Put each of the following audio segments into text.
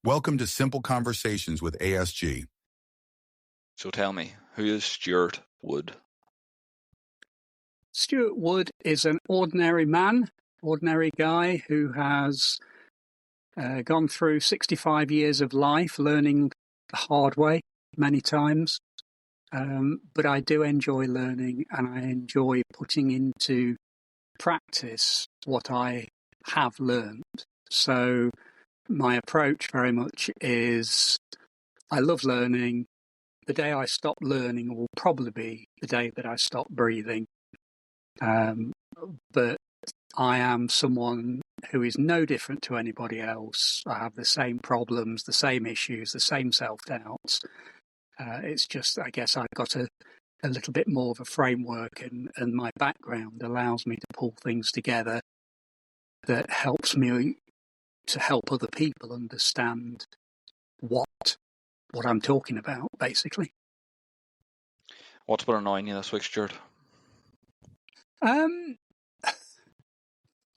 Welcome to Simple Conversations with ASG. So tell me, who is Stuart Wood? Stuart Wood is an ordinary man, ordinary guy who has gone through 65 years of life learning the hard way many times. But I do enjoy learning, and I enjoy putting into practice what I have learned. So my approach very much is I love learning. The day I stop learning will probably be the day that I stop breathing. But I am someone who is no different to anybody else. I have the same problems, the same issues, the same self-doubts. It's just, I guess I've got a little bit more of a framework, and my background allows me to pull things together that helps me to help other people understand what I'm talking about, basically. What's been annoying you this week, Stuart? I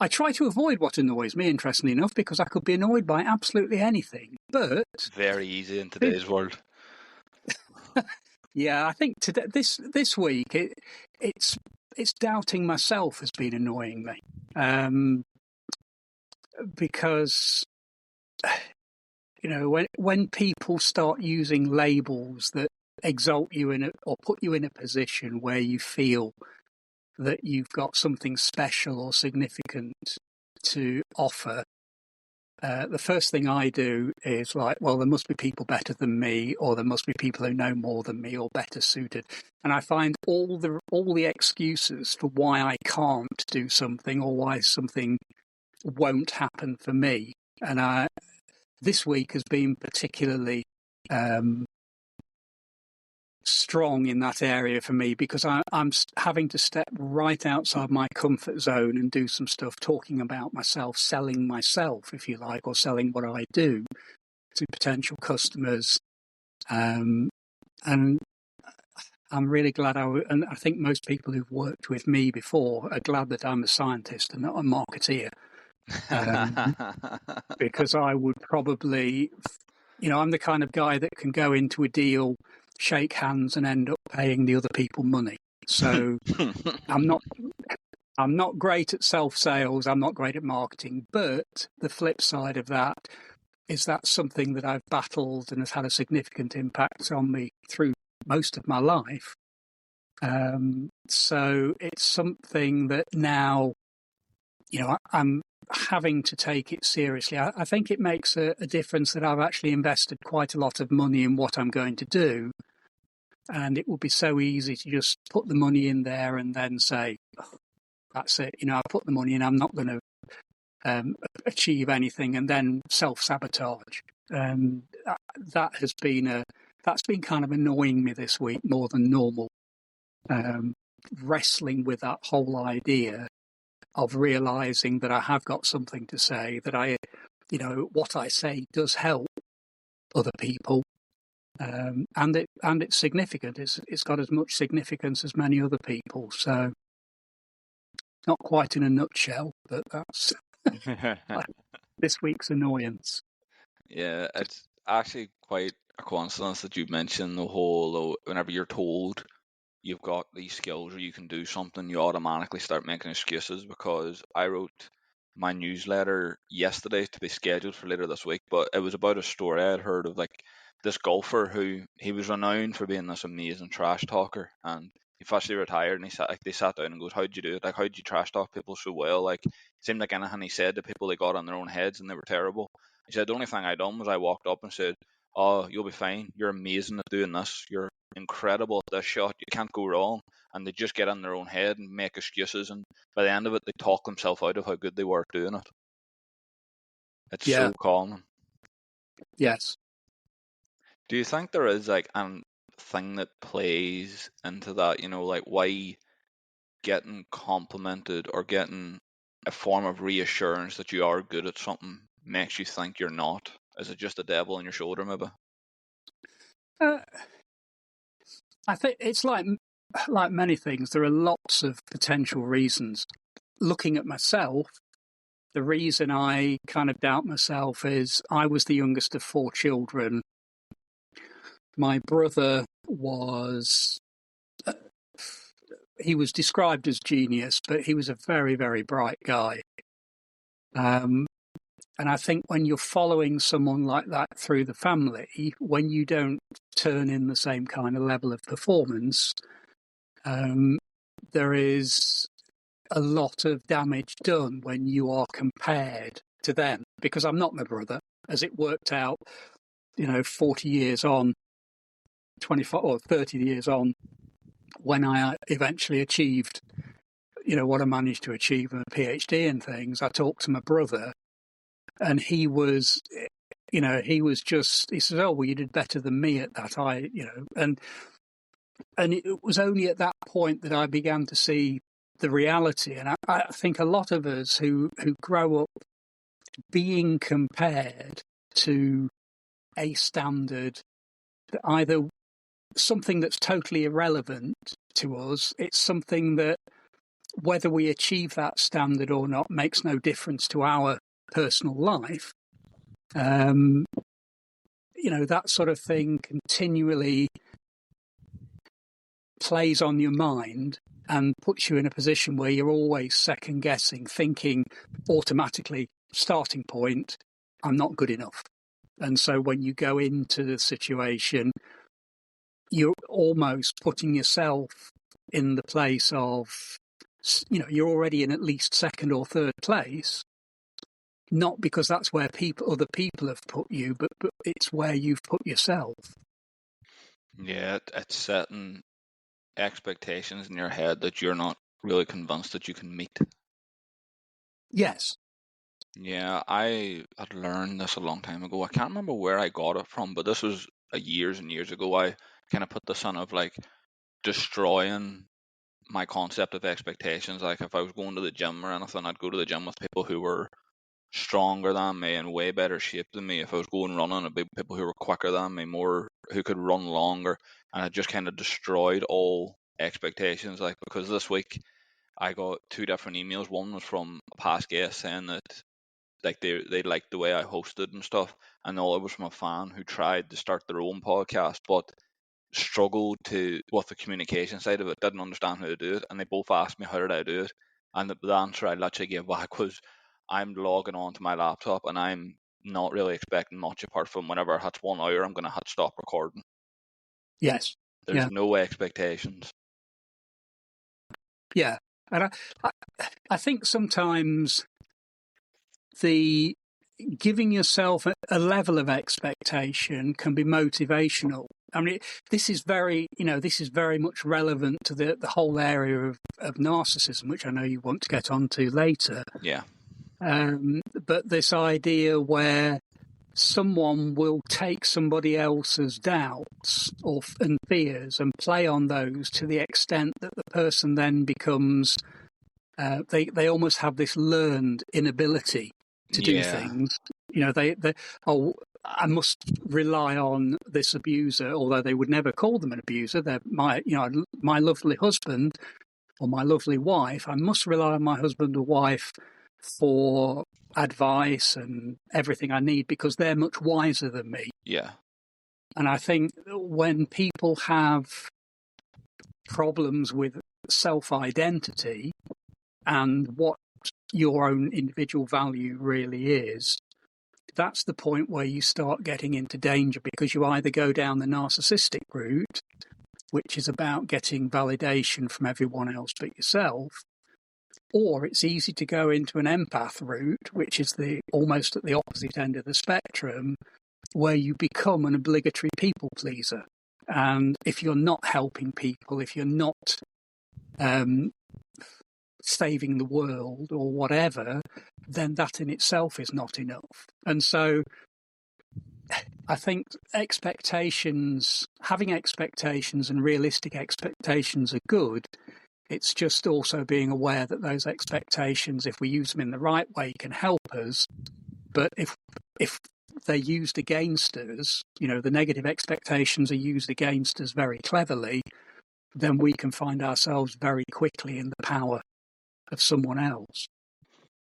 try to avoid what annoys me, interestingly enough, because I could be annoyed by absolutely anything. But Very easy in today's world. Yeah, I think today, this week, it's doubting myself has been annoying me, because when people start using labels that exalt you or put you in a position where you feel that you've got something special or significant to offer, the first thing I do is like, well, there must be people better than me, or there must be people who know more than me or better suited. And I find all the excuses for why I can't do something or why something won't happen for me. And this week has been particularly strong in that area for me, because I'm having to step right outside my comfort zone and do some stuff talking about myself, selling myself, if you like, or selling what I do to potential customers. And I'm really glad and I think most people who've worked with me before are glad that I'm a scientist and not a marketeer. Because I would probably, I'm the kind of guy that can go into a deal, shake hands, and end up paying the other people money. So I'm not great at self-sales. I'm not great at marketing. But the flip side of that is that's something that I've battled and has had a significant impact on me through most of my life. So it's something that now, I'm having to take it seriously. I think it makes a difference that I've actually invested quite a lot of money in what I'm going to do. And it would be so easy to just put the money in there and then say, oh, that's it. I put the money in, I'm not going to achieve anything, and then self-sabotage. And that's been kind of annoying me this week more than normal. Wrestling with that whole idea of realizing that I have got something to say, that what I say does help other people. And it's significant. It's got as much significance as many other people. So, not quite in a nutshell, but that's this week's annoyance. Yeah, it's actually quite a coincidence that you mentioned the whole, whenever you're told you've got these skills or you can do something, you automatically start making excuses. Because I wrote my newsletter yesterday to be scheduled for later this week, but it was about a story I had heard of, like, this golfer who he was renowned for being this amazing trash talker, and he officially retired, and they sat down and goes, how'd you do it? Like, how'd you trash talk people so well? Like, it seemed like anything he said to people, they got on their own heads and they were terrible. He said, the only thing I done was I walked up and said, oh, you'll be fine, you're amazing at doing this, you're incredible at this shot, you can't go wrong. And they just get in their own head and make excuses, and by the end of it they talk themselves out of how good they were at doing it. It's so common. Yes. Do you think there is like a thing that plays into that, like why getting complimented or getting a form of reassurance that you are good at something makes you think you're not? Is it just a devil on your shoulder, maybe? I think it's like many things. There are lots of potential reasons. Looking at myself, the reason I kind of doubt myself is I was the youngest of 4 children. My brother was, he was described as genius, but he was a very, very bright guy. And I think when you're following someone like that through the family, when you don't turn in the same kind of level of performance, there is a lot of damage done when you are compared to them. Because I'm not my brother, as it worked out, 40 years on, 25 or 30 years on, when I eventually achieved, what I managed to achieve, a PhD and things, I talked to my brother. And he said, "Oh, well, you did better than me at that." And it was only at that point that I began to see the reality. And I think a lot of us who grow up being compared to a standard, that either something that's totally irrelevant to us, it's something that whether we achieve that standard or not makes no difference to our personal life, that sort of thing continually plays on your mind and puts you in a position where you're always second guessing, thinking automatically, starting point, I'm not good enough. And so when you go into the situation, you're almost putting yourself in the place of, you're already in at least second or third place. Not because that's where other people have put you, but it's where you've put yourself. Yeah, it's setting expectations in your head that you're not really convinced that you can meet. Yes. Yeah, I had learned this a long time ago. I can't remember where I got it from, but this was years and years ago. I kind of put this on of like destroying my concept of expectations. Like if I was going to the gym or anything, I'd go to the gym with people who were stronger than me and way better shape than me. If I was going running, it'd be people who were quicker than me, who could run longer, and I just kind of destroyed all expectations. Like because this week I got 2 different emails. One was from a past guest saying that like they liked the way I hosted and stuff, and the other was from a fan who tried to start their own podcast but struggled with the communication side of it, didn't understand how to do it, and they both asked me how did I do it, and the answer I literally gave back was I'm logging on to my laptop and I'm not really expecting much apart from whenever it hits 1 hour I'm going to hit stop recording. Yes. There's no expectations. Yeah. And I think sometimes the giving yourself a level of expectation can be motivational. I mean, this is very much relevant to the whole area of narcissism, which I know you want to get onto later. Yeah. But this idea where someone will take somebody else's doubts and fears and play on those to the extent that the person then becomes, they almost have this learned inability to do things. I must rely on this abuser, although they would never call them an abuser. They're my lovely husband or my lovely wife. I must rely on my husband or wife for advice and everything I need because they're much wiser than me. Yeah. And I think when people have problems with self-identity and what your own individual value really is, that's the point where you start getting into danger because you either go down the narcissistic route, which is about getting validation from everyone else but yourself, or it's easy to go into an empath route, which is almost at the opposite end of the spectrum, where you become an obligatory people pleaser. And if you're not helping people, if you're not saving the world or whatever, then that in itself is not enough. And so I think having expectations and realistic expectations are good. It's just also being aware that those expectations, if we use them in the right way, can help us. But if they're used against us, the negative expectations are used against us very cleverly, then we can find ourselves very quickly in the power of someone else.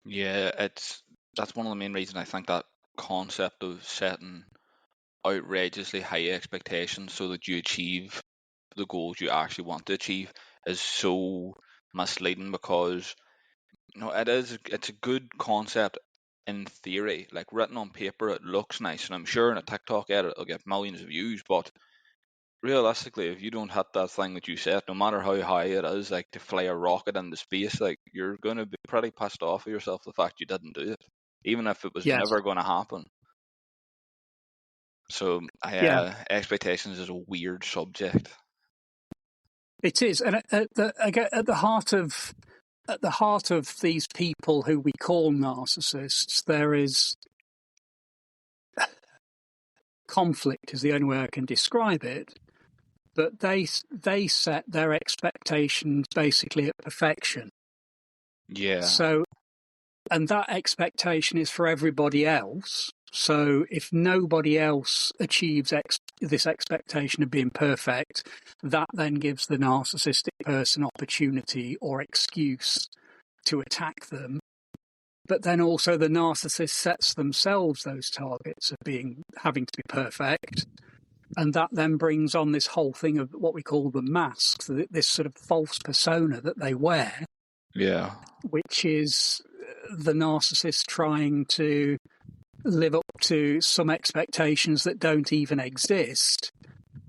Yeah, that's one of the main reasons I think that concept of setting outrageously high expectations so that you achieve the goals you actually want to achieve is so misleading, because it's a good concept in theory. Like, written on paper it looks nice, and I'm sure in a TikTok edit it'll get millions of views, but realistically, if you don't hit that thing that you set, no matter how high it is, like to fly a rocket into space, like, you're going to be pretty pissed off with yourself the fact you didn't do it, even if it was Yes. never going to happen. So, expectations is a weird subject. It is, and at the heart of these people who we call narcissists, there is conflict, is the only way I can describe it. But they set their expectations basically at perfection. Yeah. So, and that expectation is for everybody else. So if nobody else achieves this expectation of being perfect, that then gives the narcissistic person opportunity or excuse to attack them. But then also the narcissist sets themselves those targets of having to be perfect. And that then brings on this whole thing of what we call the masks, this sort of false persona that they wear. Yeah. Which is the narcissist trying to live up to some expectations that don't even exist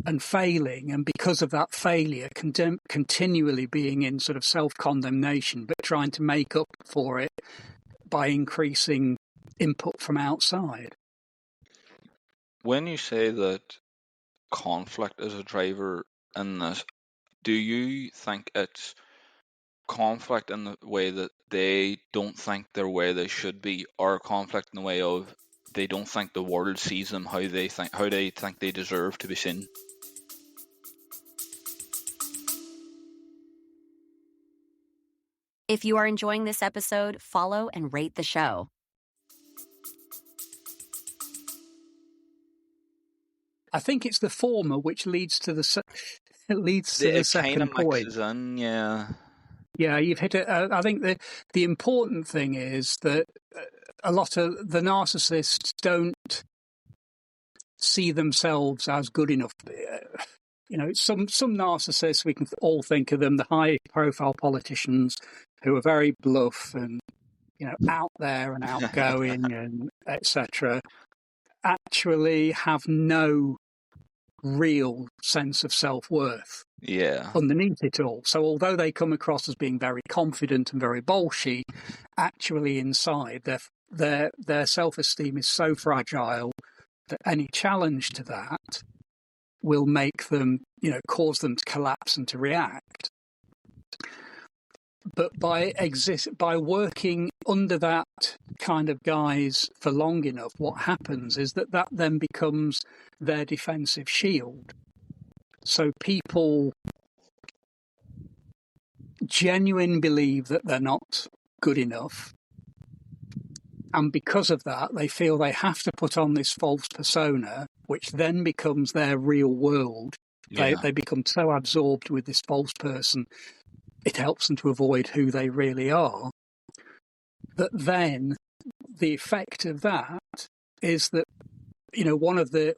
and failing. And because of that failure, continually being in sort of self-condemnation, but trying to make up for it by increasing input from outside. When you say that conflict is a driver in this, do you think it's conflict in the way that they don't think they're where they should be, or conflict in the way of they don't think the world sees them how they think they deserve to be seen? If you are enjoying this episode, follow and rate the show. I think it's the former which leads to the second point. Mixes in, yeah. Yeah, you've hit it. I think the important thing is that a lot of the narcissists don't see themselves as good enough. Some narcissists, we can all think of them, the high-profile politicians who are very bluff and out there and outgoing and etc. Actually have no real sense of self-worth underneath it all. So although they come across as being very confident and very bolshy, actually inside their self-esteem is so fragile that any challenge to that will make them, cause them to collapse and to react. But by working under that kind of guise for long enough, what happens is that then becomes their defensive shield. So people genuinely believe that they're not good enough. And because of that, they feel they have to put on this false persona, which then becomes their real world. Yeah. They become so absorbed with this false person, it helps them to avoid who they really are. That then the effect of that is that, one of the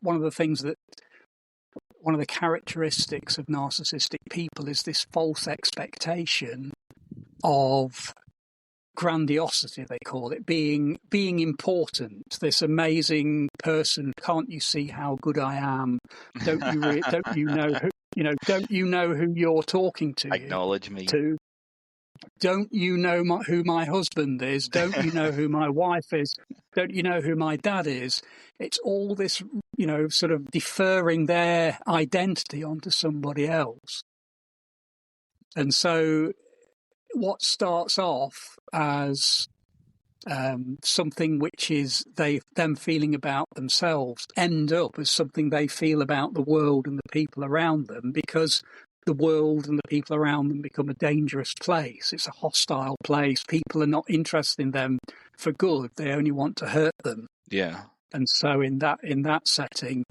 characteristics of narcissistic people is this false expectation of grandiosity, they call it, being important. This amazing person. Can't you see how good I am? Don't you know who you're talking to? Acknowledge me. Don't you know who my husband is? Don't you know who my wife is? Don't you know who my dad is? It's all this, sort of deferring their identity onto somebody else. And so what starts off as something which is them feeling about themselves end up as something they feel about the world and the people around them, because the world and the people around them become a dangerous place. It's a hostile place. People are not interested in them for good. They only want to hurt them. Yeah. And so in that setting,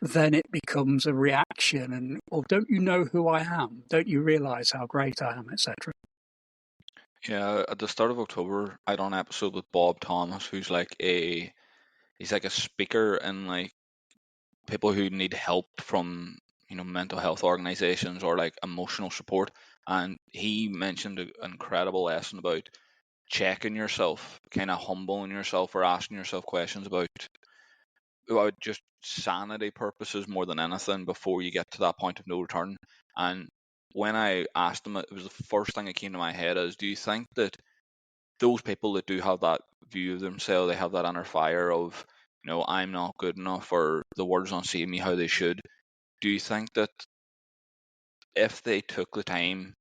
then it becomes a reaction. And, don't you know who I am? Don't you realise how great I am, etc.? Yeah, at the start of October, I done an episode with Bob Thomas, who's he's like a speaker and like people who need help from mental health organizations or like emotional support, and he mentioned an incredible lesson about checking yourself, kind of humbling yourself or asking yourself questions about just sanity purposes more than anything before you get to that point of no return. And when I asked him, it was the first thing that came to my head is, do you think that those people that do have that view of themselves, they have that inner fire of, I'm not good enough, or the world's not seeing me how they should, do you think that if they took the time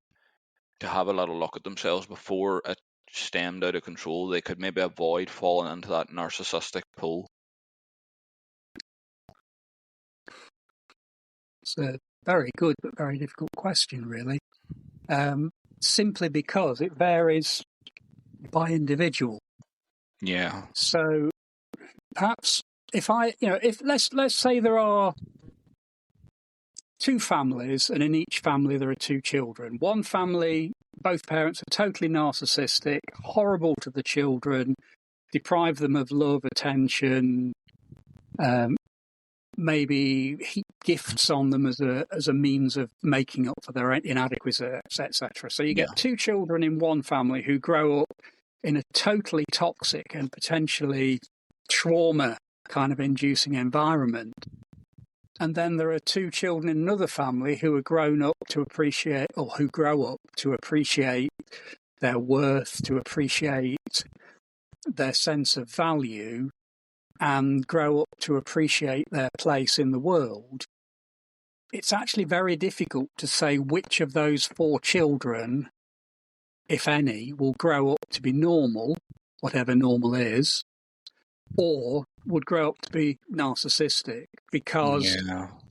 to have a little look at themselves before it stemmed out of control, they could maybe avoid falling into that narcissistic pool? It's a very good but very difficult question, really. Simply because it varies by individual. Yeah. So perhaps if let's say there are two families, and in each family there are two children. One family, both parents are totally narcissistic, horrible to the children, deprive them of love, attention, maybe heap gifts on them as a means of making up for their inadequacies, etc. So you get two children in one family who grow up in a totally toxic and potentially trauma kind of inducing environment. And then there are two children in another family who are grown up to appreciate, or who grow up to appreciate their worth, to appreciate their sense of value, and grow up to appreciate their place in the world. It's actually very difficult to say which of those four children, if any, will grow up to be normal, whatever normal is, or would grow up to be narcissistic, because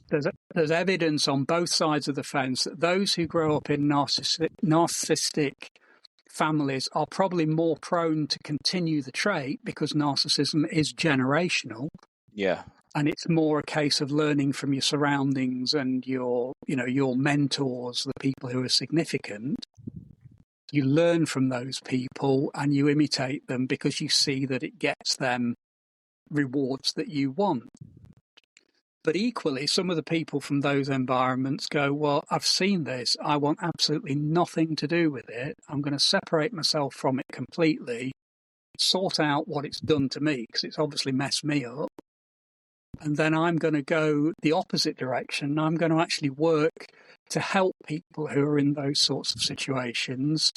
there's evidence on both sides of the fence that those who grow up in narcissistic families are probably more prone to continue the trait because narcissism is generational. Yeah. And it's more a case of learning from your surroundings and your mentors, the people who are significant. You learn from those people and you imitate them because you see that it gets them rewards that you want. But equally, some of the people from those environments go, well, I've seen this. I want absolutely nothing to do with it. I'm going to separate myself from it completely, sort out what it's done to me, because it's obviously messed me up. And then I'm going to go the opposite direction. I'm going to actually work to help people who are in those sorts of situations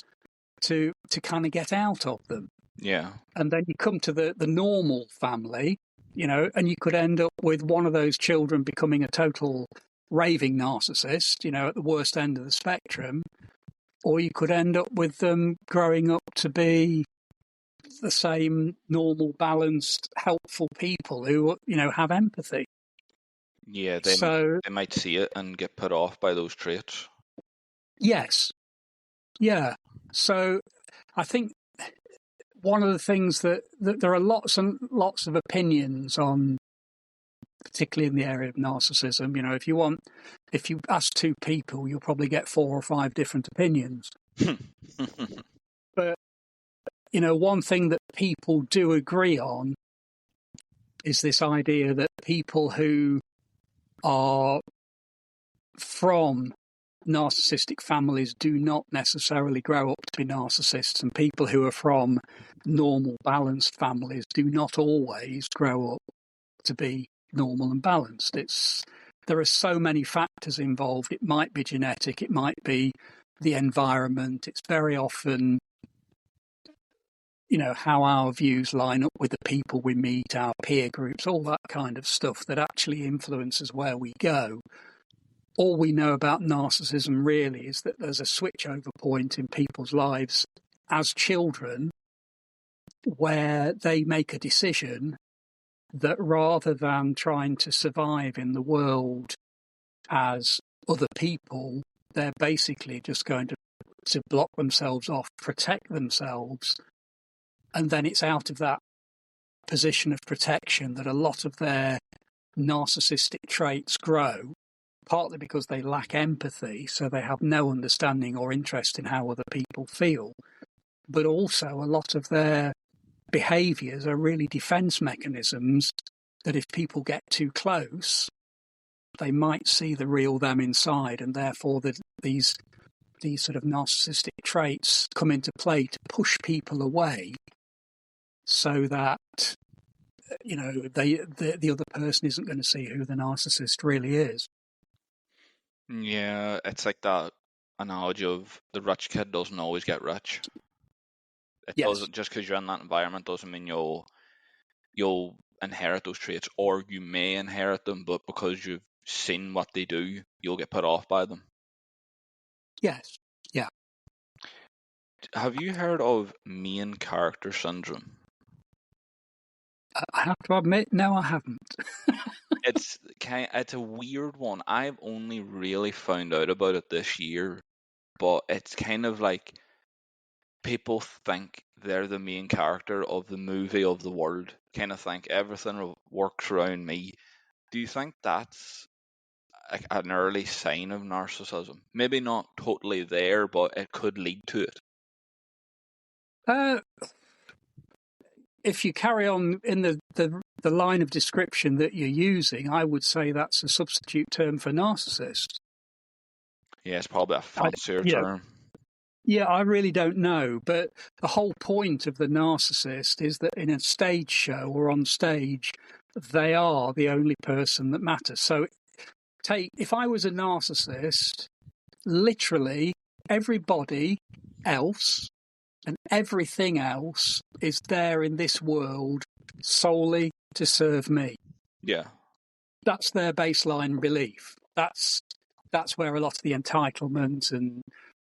to kind of get out of them. Yeah. And then you come to the normal family, and you could end up with one of those children becoming a total raving narcissist, at the worst end of the spectrum, or you could end up with them growing up to be the same normal, balanced, helpful people who, have empathy. Yeah, they might see it and get put off by those traits. Yes. Yeah. So I think one of the things that there are lots and lots of opinions on, particularly in the area of narcissism. If you ask two people, you'll probably get 4 or 5 different opinions. But, one thing that people do agree on is this idea that people who are from narcissistic families do not necessarily grow up to be narcissists, and people who are from normal, balanced families do not always grow up to be normal and balanced. There are so many factors involved. It might be genetic, it might be the environment. It's very often, how our views line up with the people we meet, our peer groups, all that kind of stuff that actually influences where we go. All we know about narcissism really is that there's a switchover point in people's lives as children where they make a decision that rather than trying to survive in the world as other people, they're basically just going to block themselves off, protect themselves. And then it's out of that position of protection that a lot of their narcissistic traits grow, partly because they lack empathy, so they have no understanding or interest in how other people feel. but also a lot of their behaviours are really defence mechanisms that if people get too close, they might see the real them inside, and therefore these sort of narcissistic traits come into play to push people away so that, the other person isn't going to see who the narcissist really is. Yeah, it's like that analogy of the rich kid doesn't always get rich. It Yes. doesn't, just because you're in that environment doesn't mean you'll inherit those traits, or you may inherit them, but because you've seen what they do, you'll get put off by them. Yes. Yeah. Have you heard of main character syndrome? I have to admit, no, I haven't. It's a weird one. I've only really found out about it this year, but it's kind of like people think they're the main character of the movie of the world, kind of think everything works around me. Do you think that's an early sign of narcissism? Maybe not totally there, but it could lead to it. If you carry on in the line of description that you're using, I would say that's a substitute term for narcissist. Yeah, it's probably a fancier term. Yeah, I really don't know. But the whole point of the narcissist is that in a stage show or on stage, they are the only person that matters. So if I was a narcissist, literally everybody else and everything else is there in this world solely to serve me. Yeah. That's their baseline belief. That's where a lot of the entitlement and,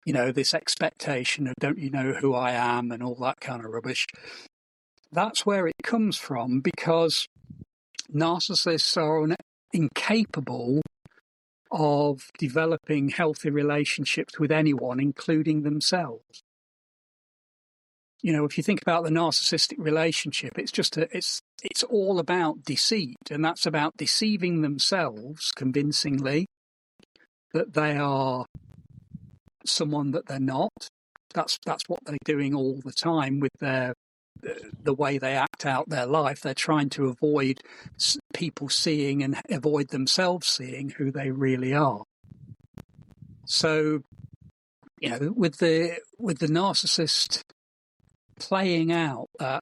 this expectation of don't you know who I am and all that kind of rubbish. That's where it comes from, because narcissists are incapable of developing healthy relationships with anyone, including themselves. If you think about the narcissistic relationship, it's all about deceit, and that's about deceiving themselves convincingly that they are someone that they're not. That's what they're doing all the time with the way they act out their life. They're trying to avoid people seeing and avoid themselves seeing who they really are. So, with the narcissist playing out that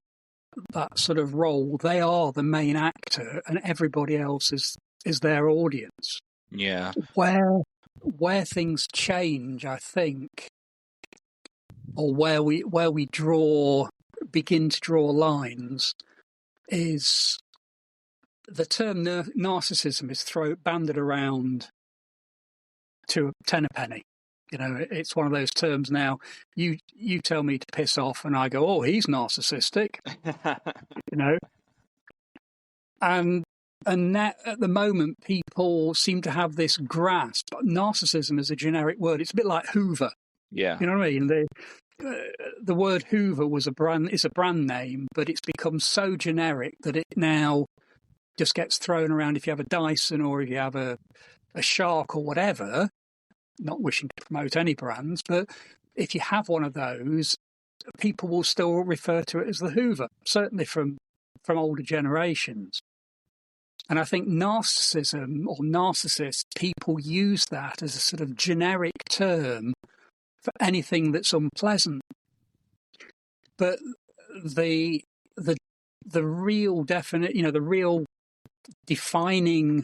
sort of role, they are the main actor, and everybody else is their audience. Yeah. Where things change, I think, or where we begin to draw lines, is the term narcissism is banded around to 10 a penny. It's one of those terms now. You tell me to piss off, and I go, "Oh, he's narcissistic." And that, at the moment, people seem to have this grasp. Narcissism is a generic word. It's a bit like Hoover. Yeah. You know what I mean? The word Hoover is a brand name, but it's become so generic that it now just gets thrown around if you have a Dyson or if you have a Shark or whatever. Not wishing to promote any brands, but if you have one of those, people will still refer to it as the Hoover, certainly from older generations. And I think narcissism or narcissists, people use that as a sort of generic term for anything that's unpleasant. But the real the real defining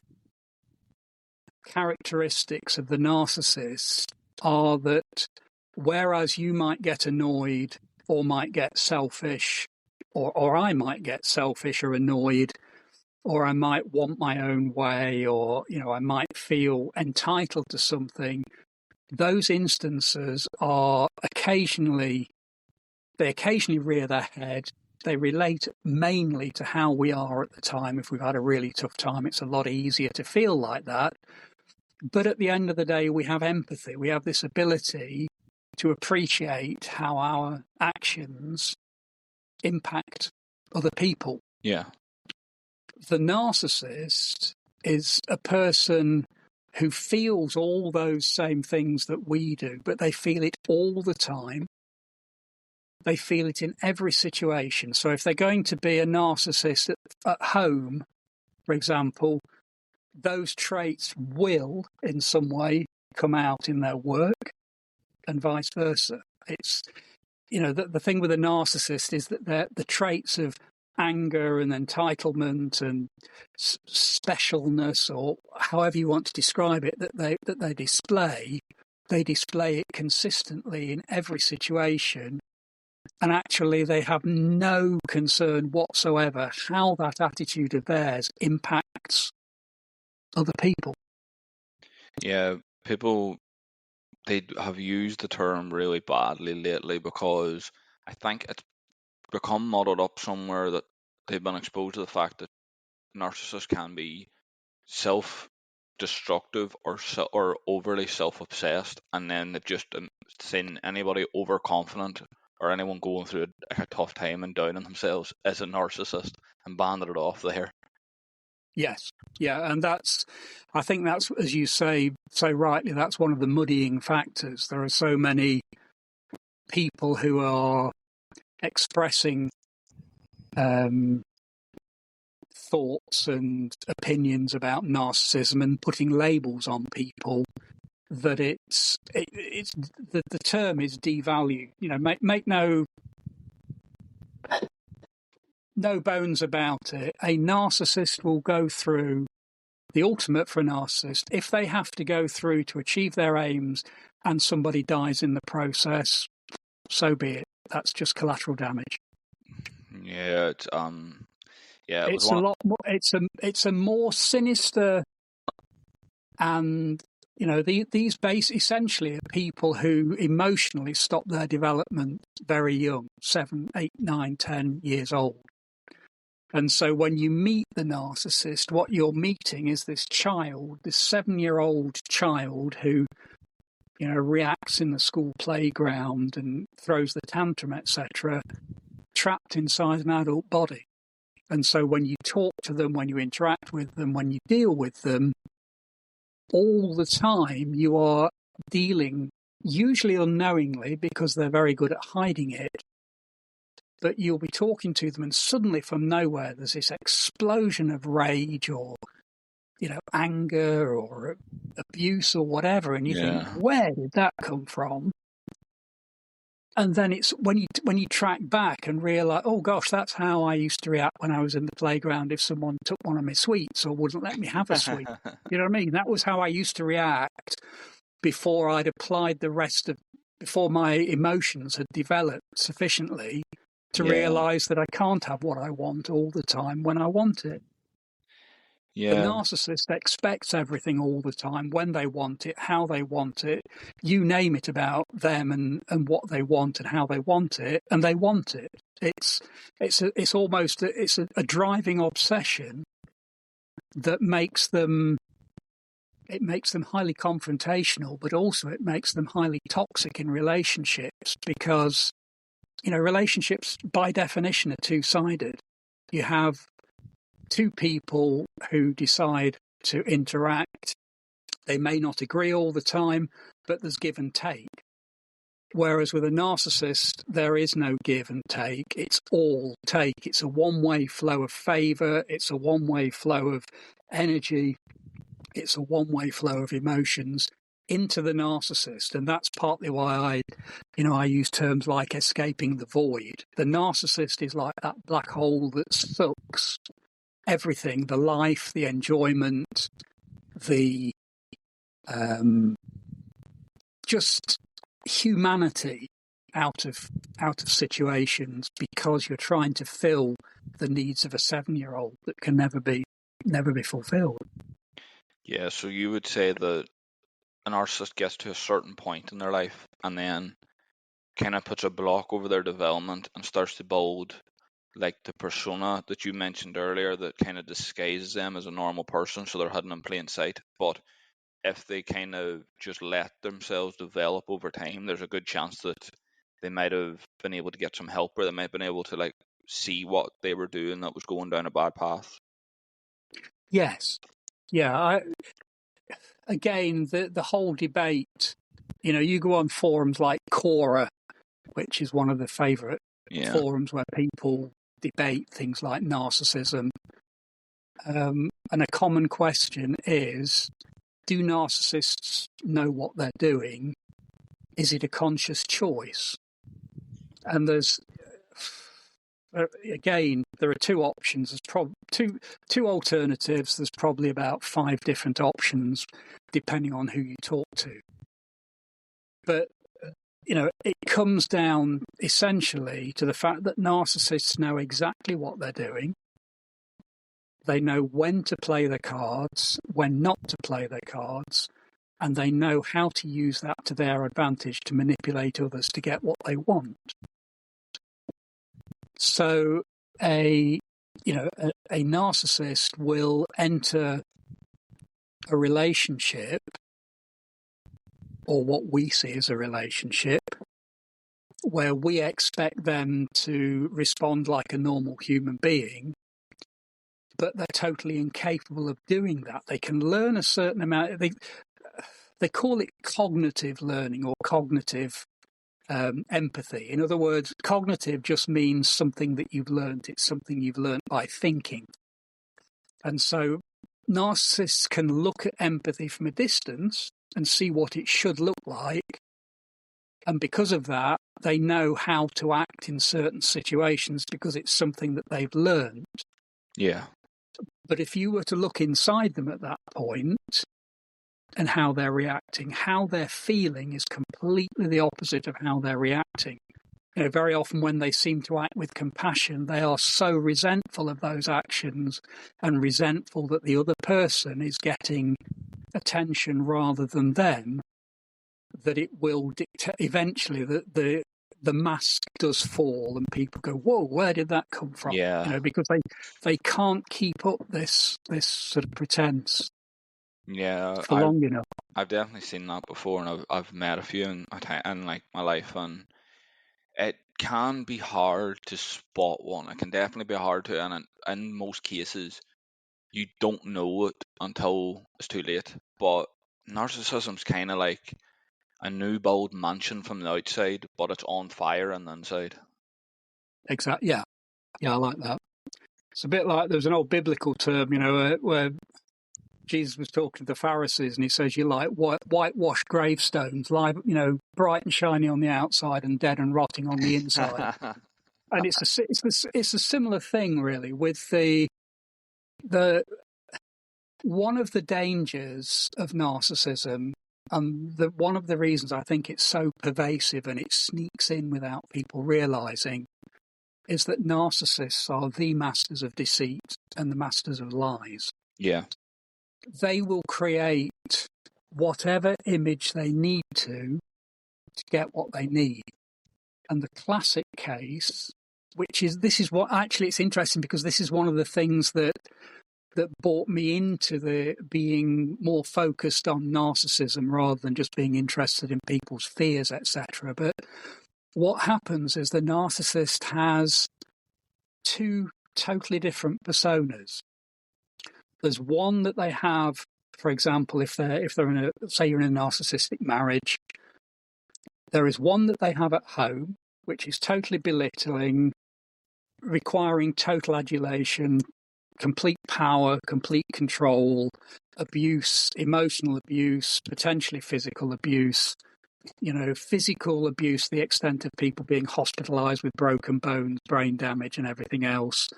characteristics of the narcissist are that whereas you might get annoyed or might get selfish, or I might get selfish or annoyed, or I might want my own way, or I might feel entitled to something, those instances are occasionally rear their head. They relate mainly to how we are at the time. If we've had a really tough time, it's a lot easier to feel like that. But at the end of the day, we have empathy. We have this ability to appreciate how our actions impact other people. Yeah. The narcissist is a person who feels all those same things that we do, but they feel it all the time. They feel it in every situation. So if they're going to be a narcissist at home, for example, those traits will, in some way, come out in their work, and vice versa. It's, the thing with a narcissist is that the traits of anger and entitlement and specialness, or however you want to describe it, that they display it consistently in every situation. And actually, they have no concern whatsoever how that attitude of theirs impacts other people. Yeah, people, they have used the term really badly lately because I think it's become muddled up somewhere that they've been exposed to the fact that narcissists can be self-destructive or overly self-obsessed, and then they've just seen anybody overconfident or anyone going through a tough time and down on themselves as a narcissist and banded it off there. Yes. Yeah, and I think that's, as you say so rightly, that's one of the muddying factors. There are so many people who are expressing thoughts and opinions about narcissism and putting labels on people that it's the term is devalued. Make no bones about it. A narcissist will go through the ultimate for a narcissist. If they have to go through to achieve their aims and somebody dies in the process, so be it. That's just collateral damage. Yeah, It's a lot more. It's a more sinister, and these essentially are people who emotionally stop their development very young, 7, 8, 9, 10 years old. And so when you meet the narcissist, what you're meeting is this child, this 7-year-old child who, reacts in the school playground and throws the tantrum, etc., trapped inside an adult body. And so when you talk to them, when you interact with them, when you deal with them, all the time you are dealing, usually unknowingly, because they're very good at hiding it, but you'll be talking to them and suddenly from nowhere there's this explosion of rage or, anger or abuse or whatever, and you think, where did that come from? And then it's when you track back and realise, oh gosh, that's how I used to react when I was in the playground if someone took one of my sweets or wouldn't let me have a sweet. You know what I mean? That was how I used to react before I'd applied before my emotions had developed sufficiently to realise that I can't have what I want all the time when I want it. Yeah. The narcissist expects everything all the time, when they want it, how they want it, you name it about them and what they want and how they want it, and they want it. It's almost a driving obsession that makes them highly confrontational, but also it makes them highly toxic in relationships because, relationships by definition are two-sided. You have two people who decide to interact. They may not agree all the time, but there's give and take. Whereas with a narcissist, there is no give and take. It's all take. It's a one-way flow of favour. It's a one-way flow of energy. It's a one-way flow of emotions into the narcissist. And that's partly why I use terms like escaping the void. The narcissist is like that black hole that sucks everything, the life, the enjoyment, the just humanity out of situations, because you're trying to fill the needs of a 7-year-old that can never be fulfilled. Yeah, so you would say that a narcissist gets to a certain point in their life and then kind of puts a block over their development and starts to build like the persona that you mentioned earlier that kind of disguises them as a normal person, so they're hidden in plain sight. But if they kind of just let themselves develop over time, there's a good chance that they might have been able to get some help, or they might have been able to see what they were doing that was going down a bad path. Yes. Yeah. Again, the whole debate, you go on forums like Quora which is one of the favourite forums where people debate things like narcissism. And a common question is, do narcissists know what they're doing? Is it a conscious choice? And there's, again, there are two options. There's two alternatives. There's probably about 5 different options, depending on who you talk to. But, it comes down essentially to the fact that narcissists know exactly what they're doing. They know when to play their cards, when not to play their cards, and they know how to use that to their advantage to manipulate others to get what they want. So a narcissist will enter a relationship, or what we see as a relationship, where we expect them to respond like a normal human being, but they're totally incapable of doing that. They can learn a certain amount. They call it cognitive learning or cognitive empathy. In other words, cognitive just means something that you've learned. It's something you've learned by thinking. And so narcissists can look at empathy from a distance and see what it should look like. And because of that, they know how to act in certain situations because it's something that they've learned. Yeah. But if you were to look inside them at that point and how they're reacting, how they're feeling is completely the opposite of how they're reacting. Very often when they seem to act with compassion, they are so resentful of those actions and resentful that the other person is getting attention rather than them, that it will dictate eventually that the mask does fall and people go, whoa, where did that come from? Yeah. Because they can't keep up this sort of pretense for long enough. I've definitely seen that before, and I've met a few in like my life, and it can be hard to spot one. It can definitely be hard to, and in most cases, you don't know it until it's too late. But narcissism's kind of like a new build mansion from the outside, but it's on fire on the inside. Exactly. Yeah, I like that. It's a bit like there's an old biblical term, where Jesus was talking to the Pharisees, and he says, "You're like whitewashed gravestones, bright and shiny on the outside, and dead and rotting on the inside." And it's a similar thing, really, with the one of the dangers of narcissism, and one of the reasons I think it's so pervasive and it sneaks in without people realizing, is that narcissists are the masters of deceit and the masters of lies. Yeah. They will create whatever image they need to get what they need. And the classic case, this is what actually it's interesting, because this is one of the things that brought me into the being more focused on narcissism rather than just being interested in people's fears, etc. But what happens is the narcissist has 2 totally different personas. There's one that they have, for example, if they're in say you're in a narcissistic marriage, there is one that they have at home, which is totally belittling, requiring total adulation, complete power, complete control, abuse, emotional abuse, potentially physical abuse, physical abuse, the extent of people being hospitalized with broken bones, brain damage and everything else.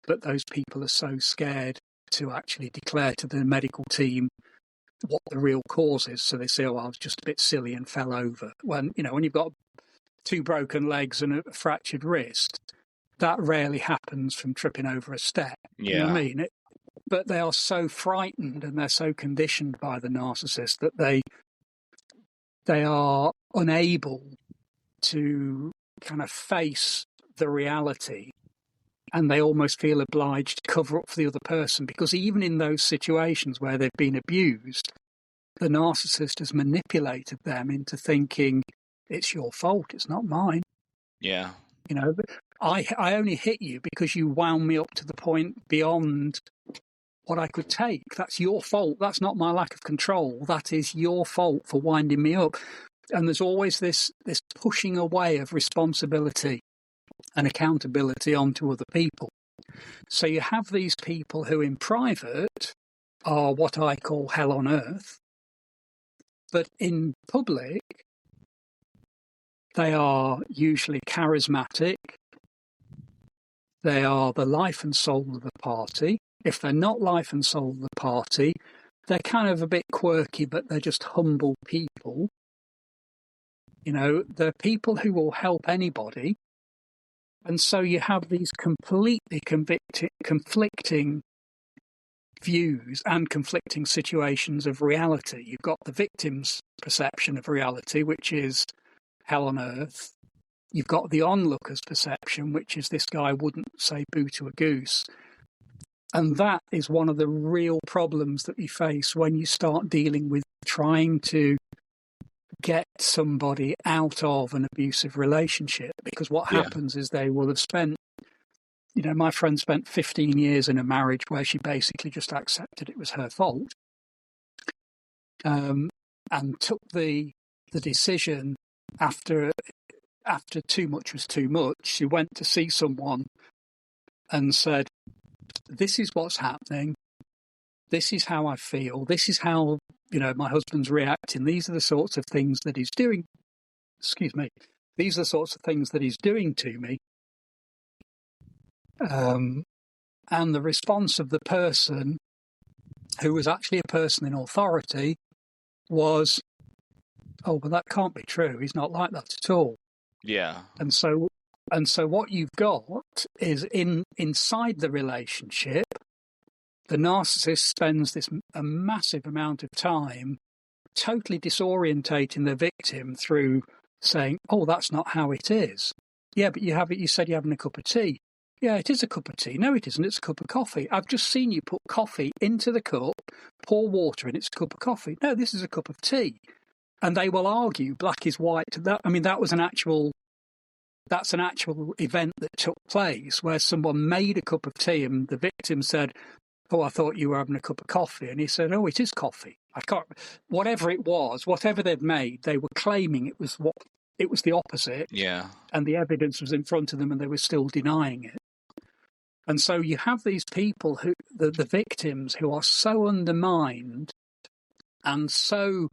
But those people are so scared to actually declare to the medical team what the real cause is. So they say, I was just a bit silly and fell over. When you've got 2 broken legs and a fractured wrist, that rarely happens from tripping over a step. Yeah. You know what I mean? But they are so frightened and they're so conditioned by the narcissist that they are unable to kind of face the reality, and they almost feel obliged to cover up for the other person, because even in those situations where they've been abused, the narcissist has manipulated them into thinking it's your fault, it's not mine. Yeah. I only hit you because you wound me up to the point beyond what I could take. That's your fault. That's not my lack of control. That is your fault for winding me up. And there's always this pushing away of responsibility and accountability onto other people. So you have these people who in private are what I call hell on earth, but in public, they are usually charismatic. They are the life and soul of the party. If they're not life and soul of the party, they're kind of a bit quirky, but they're just humble people. You know, they're people who will help anybody. And so you have these completely conflicting views and conflicting situations of reality. You've got the victim's perception of reality, which is hell on earth. You've got the onlooker's perception, which is this guy wouldn't say boo to a goose. And that is one of the real problems that you face when you start dealing with trying to get somebody out of an abusive relationship. Because what happens is they will have spent, you know, my friend spent 15 years in a marriage where she basically just accepted it was her fault, and took the decision after too much was too much. She went to see someone and said, this is what's happening. This is how I feel. This is how, you know, my husband's reacting. These are the sorts of things that he's doing. Excuse me. These are the sorts of things that he's doing to me. And the response of the person, who was actually a person in authority, was, oh, well, that can't be true. He's not like that at all. Yeah. And so what you've got is inside the relationship, the narcissist spends a massive amount of time totally disorientating the victim through saying, oh, that's not how it is. Yeah, but you said you're having a cup of tea. Yeah, it is a cup of tea. No, it isn't. It's a cup of coffee. I've just seen you put coffee into the cup, pour water in, it's a cup of coffee. No, this is a cup of tea. And they will argue black is white. That's an actual event that took place where someone made a cup of tea and the victim said, oh, I thought you were having a cup of coffee. And he said, oh, it is coffee. Whatever it was, whatever they'd made, they were claiming it was the opposite. Yeah. And the evidence was in front of them and they were still denying it. And so you have these people the victims who are so undermined and so,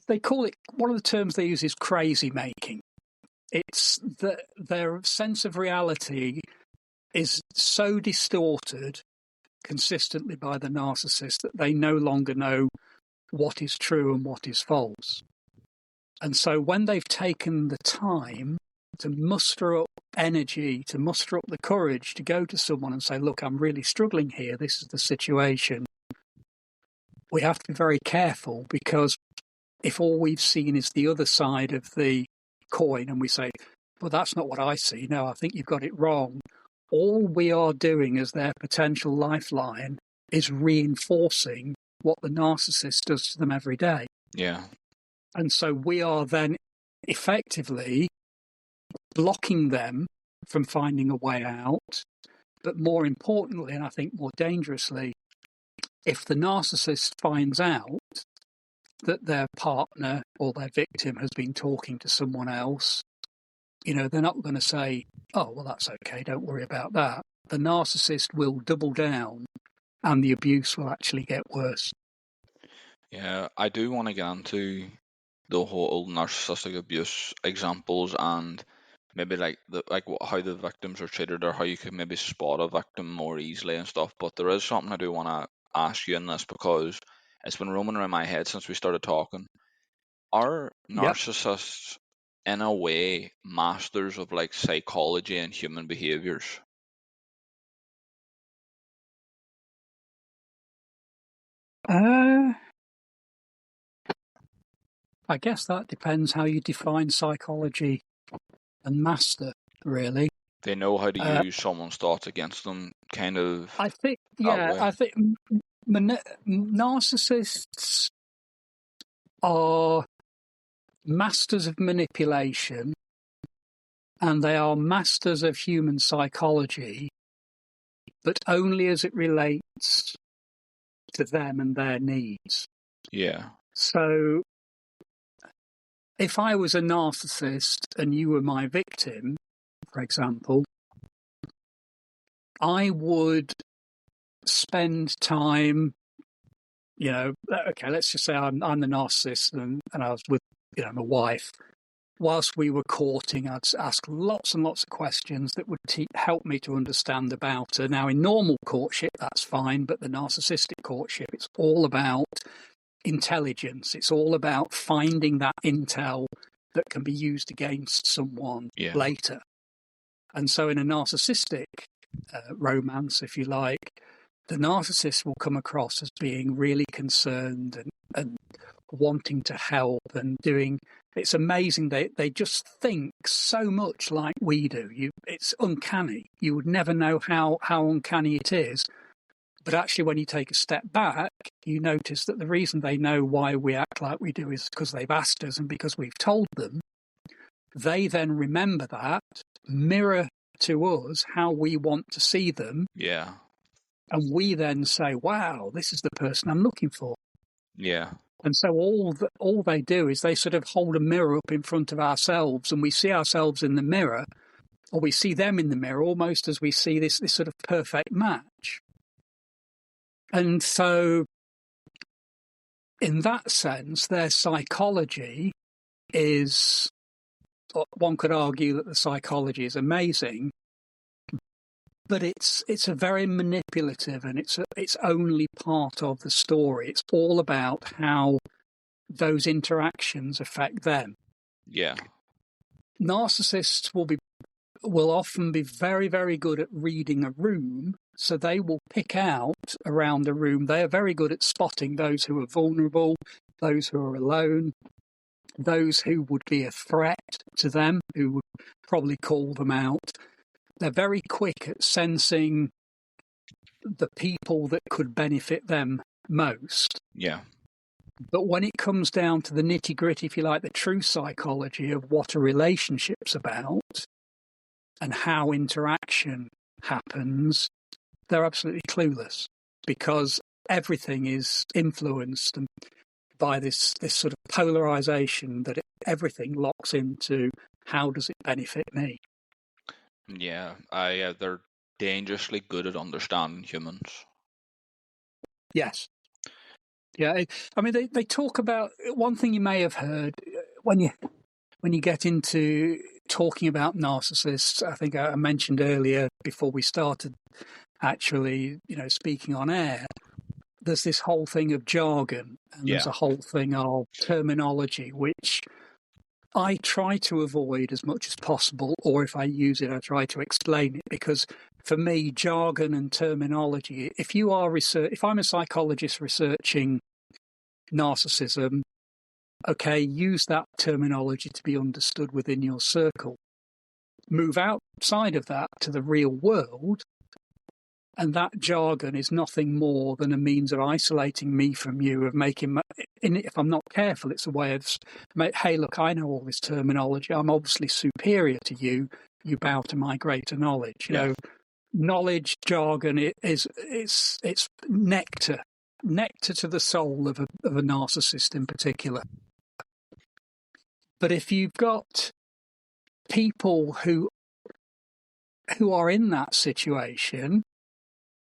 they call it, one of the terms they use is crazy making. It's that their sense of reality is so distorted consistently by the narcissist that they no longer know what is true and what is false. And so when they've taken the time to muster up energy, to muster up the courage to go to someone and say, look, I'm really struggling here, this is the situation, we have to be very careful, because if all we've seen is the other side of the coin and we say, well, that's not what I see, no, I think you've got it wrong, all we are doing as their potential lifeline is reinforcing what the narcissist does to them every day. Yeah. And so we are then effectively blocking them from finding a way out. But more importantly, and I think more dangerously, if the narcissist finds out that their partner or their victim has been talking to someone else, you know, they're not going to say, oh, well, that's okay, don't worry about that. The narcissist will double down and the abuse will actually get worse. Yeah, I do want to get into the whole narcissistic abuse examples and maybe how the victims are treated or how you could maybe spot a victim more easily and stuff. But there is something I do want to ask you in this, because it's been roaming around my head since we started talking. Are narcissists in a way masters of like psychology and human behaviours? I guess that depends how you define psychology and master, really. They know how to use someone's thoughts against them, kind of. I think, narcissists are masters of manipulation and they are masters of human psychology, but only as it relates to them and their needs. Yeah. So if I was a narcissist and you were my victim, for example, I would spend time, okay, let's just say I'm the narcissist and I was with, my wife. Whilst we were courting, I'd ask lots and lots of questions that would help me to understand about her. Now, in normal courtship, that's fine, but the narcissistic courtship, it's all about intelligence. It's all about finding that intel that can be used against someone later. And so in a narcissistic romance, if you like, the narcissist will come across as being really concerned and wanting to help and doing. It's amazing. They just think so much like we do. It's uncanny. You would never know how uncanny it is. But actually, when you take a step back, you notice that the reason they know why we act like we do is because they've asked us and because we've told them. They then remember that, mirror to us how we want to see them. Yeah. And we then say, wow, this is the person I'm looking for. Yeah. And so all they do is they sort of hold a mirror up in front of ourselves, and we see ourselves in the mirror, or we see them in the mirror, almost as we see this sort of perfect match. And so in that sense, their psychology is, one could argue that the psychology is amazing, but it's a very manipulative, and it's only part of the story. It's all about how those interactions affect them. Yeah. Narcissists will often be very, very good at reading a room, so they will pick out around a room. They are very good at spotting those who are vulnerable, those who are alone, those who would be a threat to them, who would probably call them out. They're very quick at sensing the people that could benefit them most. Yeah. But when it comes down to the nitty-gritty, if you like, the true psychology of what a relationship's about and how interaction happens, they're absolutely clueless, because everything is influenced by this sort of polarization that everything locks into how does it benefit me. Yeah, they're dangerously good at understanding humans. Yes. Yeah, I mean, they talk about, one thing you may have heard when you get into talking about narcissists. I think I mentioned earlier before we started actually, speaking on air, there's this whole thing of jargon, and there's a whole thing of terminology, which I try to avoid as much as possible, or if I use it, I try to explain it, because for me, jargon and terminology, if I'm a psychologist researching narcissism, okay, use that terminology to be understood within your circle. Move outside of that to the real world, and that jargon is nothing more than a means of isolating me from you, of making, if I'm not careful, it's a way of, hey, look, I know all this terminology. I'm obviously superior to you. You bow to my greater knowledge. Knowledge, jargon, it's nectar to the soul of a narcissist in particular. But if you've got people who are in that situation,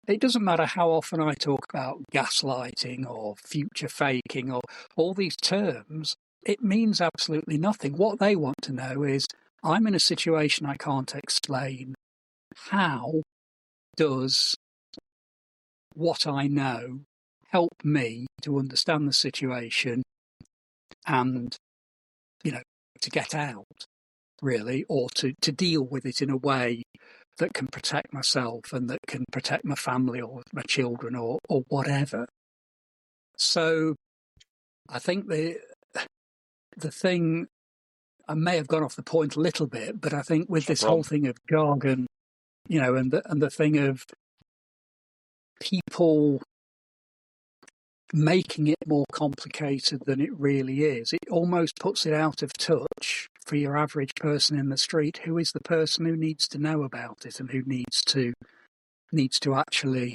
it doesn't matter how often I talk about gaslighting or future faking or all these terms, it means absolutely nothing. What they want to know is, I'm in a situation I can't explain. How does what I know help me to understand the situation and, to get out, really, or to deal with it in a way that can protect myself and that can protect my family or my children or whatever. So I think the thing, I may have gone off the point a little bit, but I think with this whole thing of jargon, and the thing of people making it more complicated than it really is, it almost puts it out of touch for your average person in the street, who is the person who needs to know about it and who needs to actually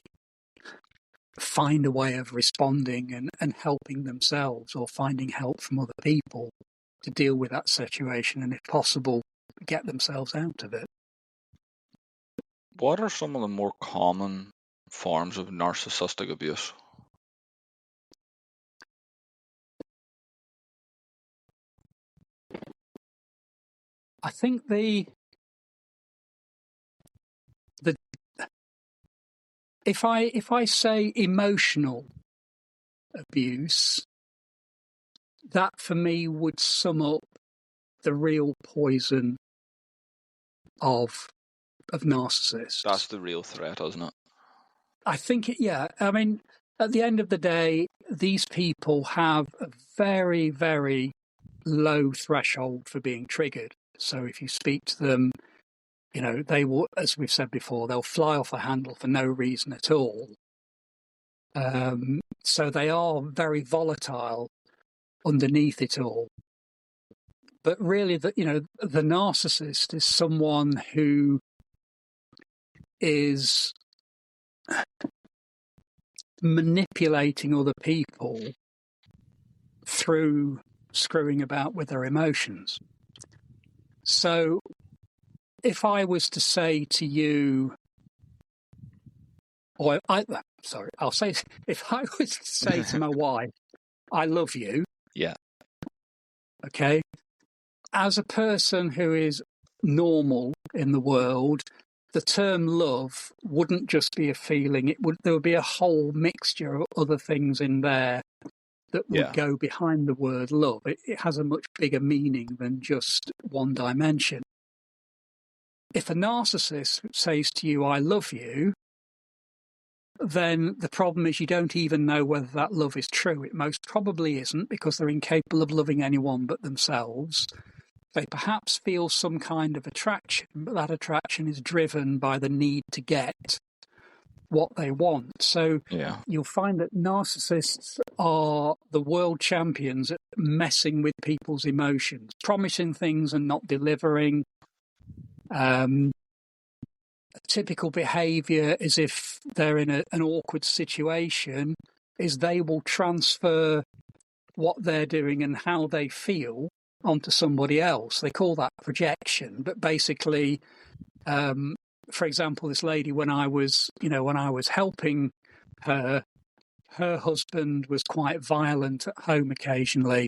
find a way of responding and helping themselves or finding help from other people. to deal with that situation and, if possible, get themselves out of it. What are some of the more common forms of narcissistic abuse? I think if I say emotional abuse, that for me would sum up the real poison of narcissists. That's the real threat, isn't it? I think, yeah. I mean, at the end of the day, these people have a very, very low threshold for being triggered. So if you speak to them, you know, they will, as we've said before, they'll fly off the handle for no reason at all. So they are very volatile underneath it all. But really, the narcissist is someone who is manipulating other people through screwing about with their emotions. So if I was to say to you, I'll say, if I was to say to my wife, I love you. Yeah. Okay. As a person who is normal in the world, the term love wouldn't just be a feeling. There would be a whole mixture of other things in there that would go behind the word love. It has a much bigger meaning than just one dimension. If a narcissist says to you, I love you, then the problem is you don't even know whether that love is true. It most probably isn't, because they're incapable of loving anyone but themselves. They perhaps feel some kind of attraction, but that attraction is driven by the need to get what they want. So you'll find that narcissists are the world champions at messing with people's emotions, promising things and not delivering. A typical behaviour is, if they're in an awkward situation, is they will transfer what they're doing and how they feel onto somebody else. They call that projection, but basically, for example, this lady, when I was helping her husband was quite violent at home occasionally,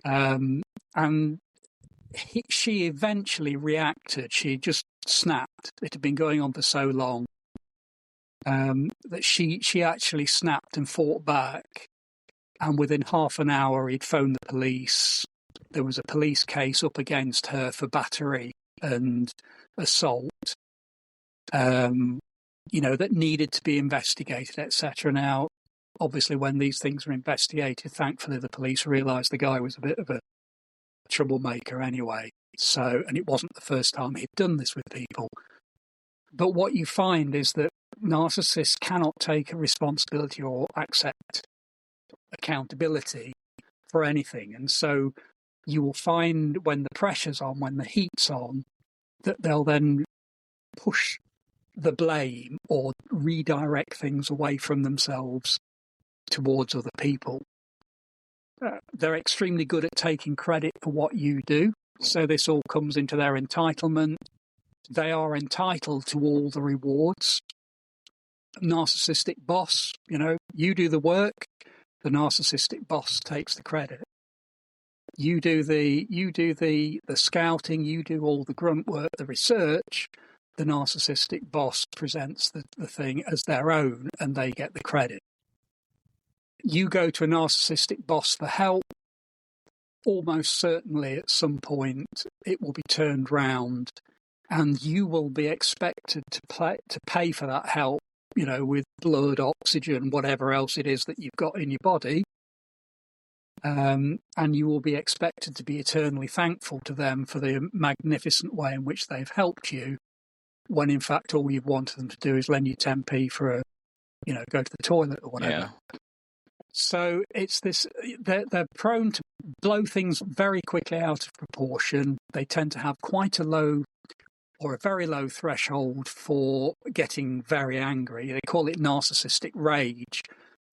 and she eventually reacted. She just snapped. It had been going on for so long that she actually snapped and fought back. And within half an hour, he'd phoned the police. There was a police case up against her for battery and assault, that needed to be investigated, etc. Now, obviously, when these things were investigated, thankfully, the police realised the guy was a bit of a troublemaker anyway. So, and it wasn't the first time he'd done this with people. But what you find is that narcissists cannot take a responsibility or accept accountability for anything. And so you will find when the pressure's on, when the heat's on, that they'll then push the blame or redirect things away from themselves towards other people. They're extremely good at taking credit for what you do. So this all comes into their entitlement. They are entitled to all the rewards. Narcissistic boss, you do the work, the narcissistic boss takes the credit. You do the scouting, you do all the grunt work, the research. The narcissistic boss presents the thing as their own, and they get the credit. You go to a narcissistic boss for help, almost certainly at some point it will be turned round, and you will be expected to pay for that help, with blood, oxygen, whatever else it is that you've got in your body. And you will be expected to be eternally thankful to them for the magnificent way in which they've helped you, when in fact all you've wanted them to do is lend you 10p for go to the toilet or whatever. Yeah. So it's this, they're prone to blow things very quickly out of proportion. They tend to have quite a low or a very low threshold for getting very angry. They call it narcissistic rage,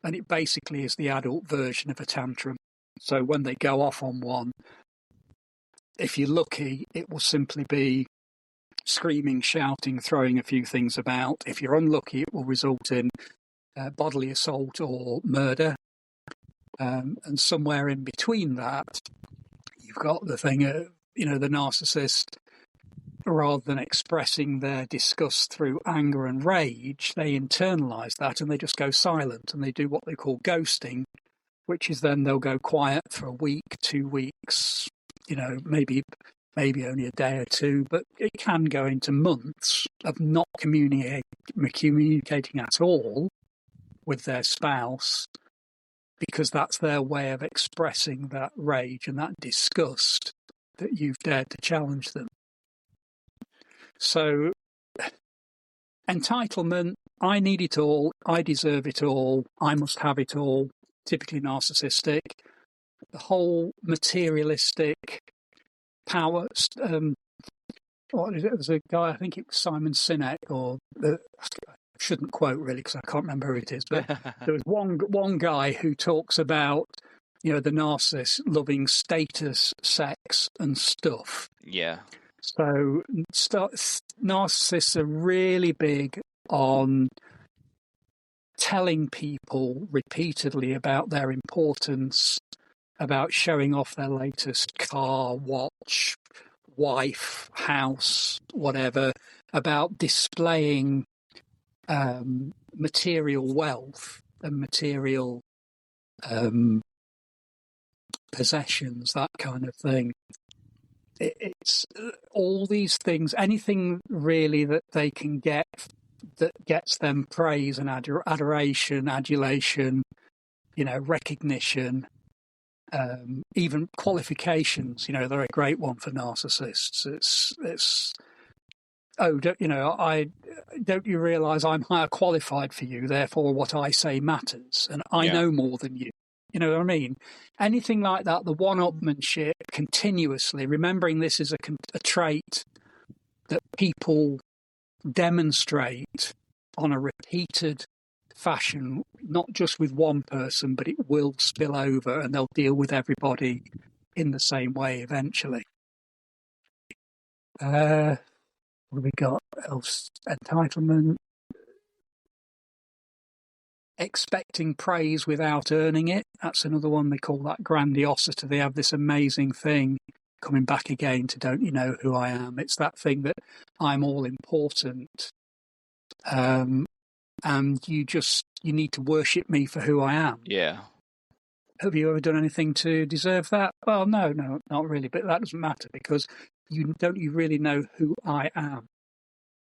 and it basically is the adult version of a tantrum. So when they go off on one, if you're lucky, it will simply be screaming, shouting, throwing a few things about. If you're unlucky, it will result in bodily assault or murder. And somewhere in between that, you've got the thing of, the narcissist, rather than expressing their disgust through anger and rage, they internalize that and they just go silent, and they do what they call ghosting, which is then they'll go quiet for a week, 2 weeks, maybe only a day or two, but it can go into months of not communicating at all with their spouse, because that's their way of expressing that rage and that disgust that you've dared to challenge them. So, entitlement, I need it all, I deserve it all, I must have it all, typically narcissistic. The whole materialistic power, what is it? There's a guy, I think it was Simon Sinek, I shouldn't quote really because I can't remember who it is, but there was one guy who talks about, the narcissist loving status, sex, and stuff. Yeah. So narcissists are really big on telling people repeatedly about their importance, about showing off their latest car, watch, wife, house, whatever, about displaying material wealth and material possessions, that kind of thing. It's all these things, anything really that they can get that gets them praise and adoration, adulation, recognition, even qualifications. They're a great one for narcissists. It's don't you realise I'm higher qualified for you, therefore what I say matters, and I know more than you. You know what I mean? Anything like that, the one-upmanship continuously, remembering this is a trait that people demonstrate on a repeated fashion, not just with one person, but it will spill over and they'll deal with everybody in the same way eventually. What have we got else? Entitlement. Expecting praise without earning it. That's another one. They call that grandiosity. They have this amazing thing coming back again to don't you know who I am? It's that thing that I'm all important. And you need to worship me for who I am. Yeah. Have you ever done anything to deserve that? Well, no, not really. But that doesn't matter because you really know who I am.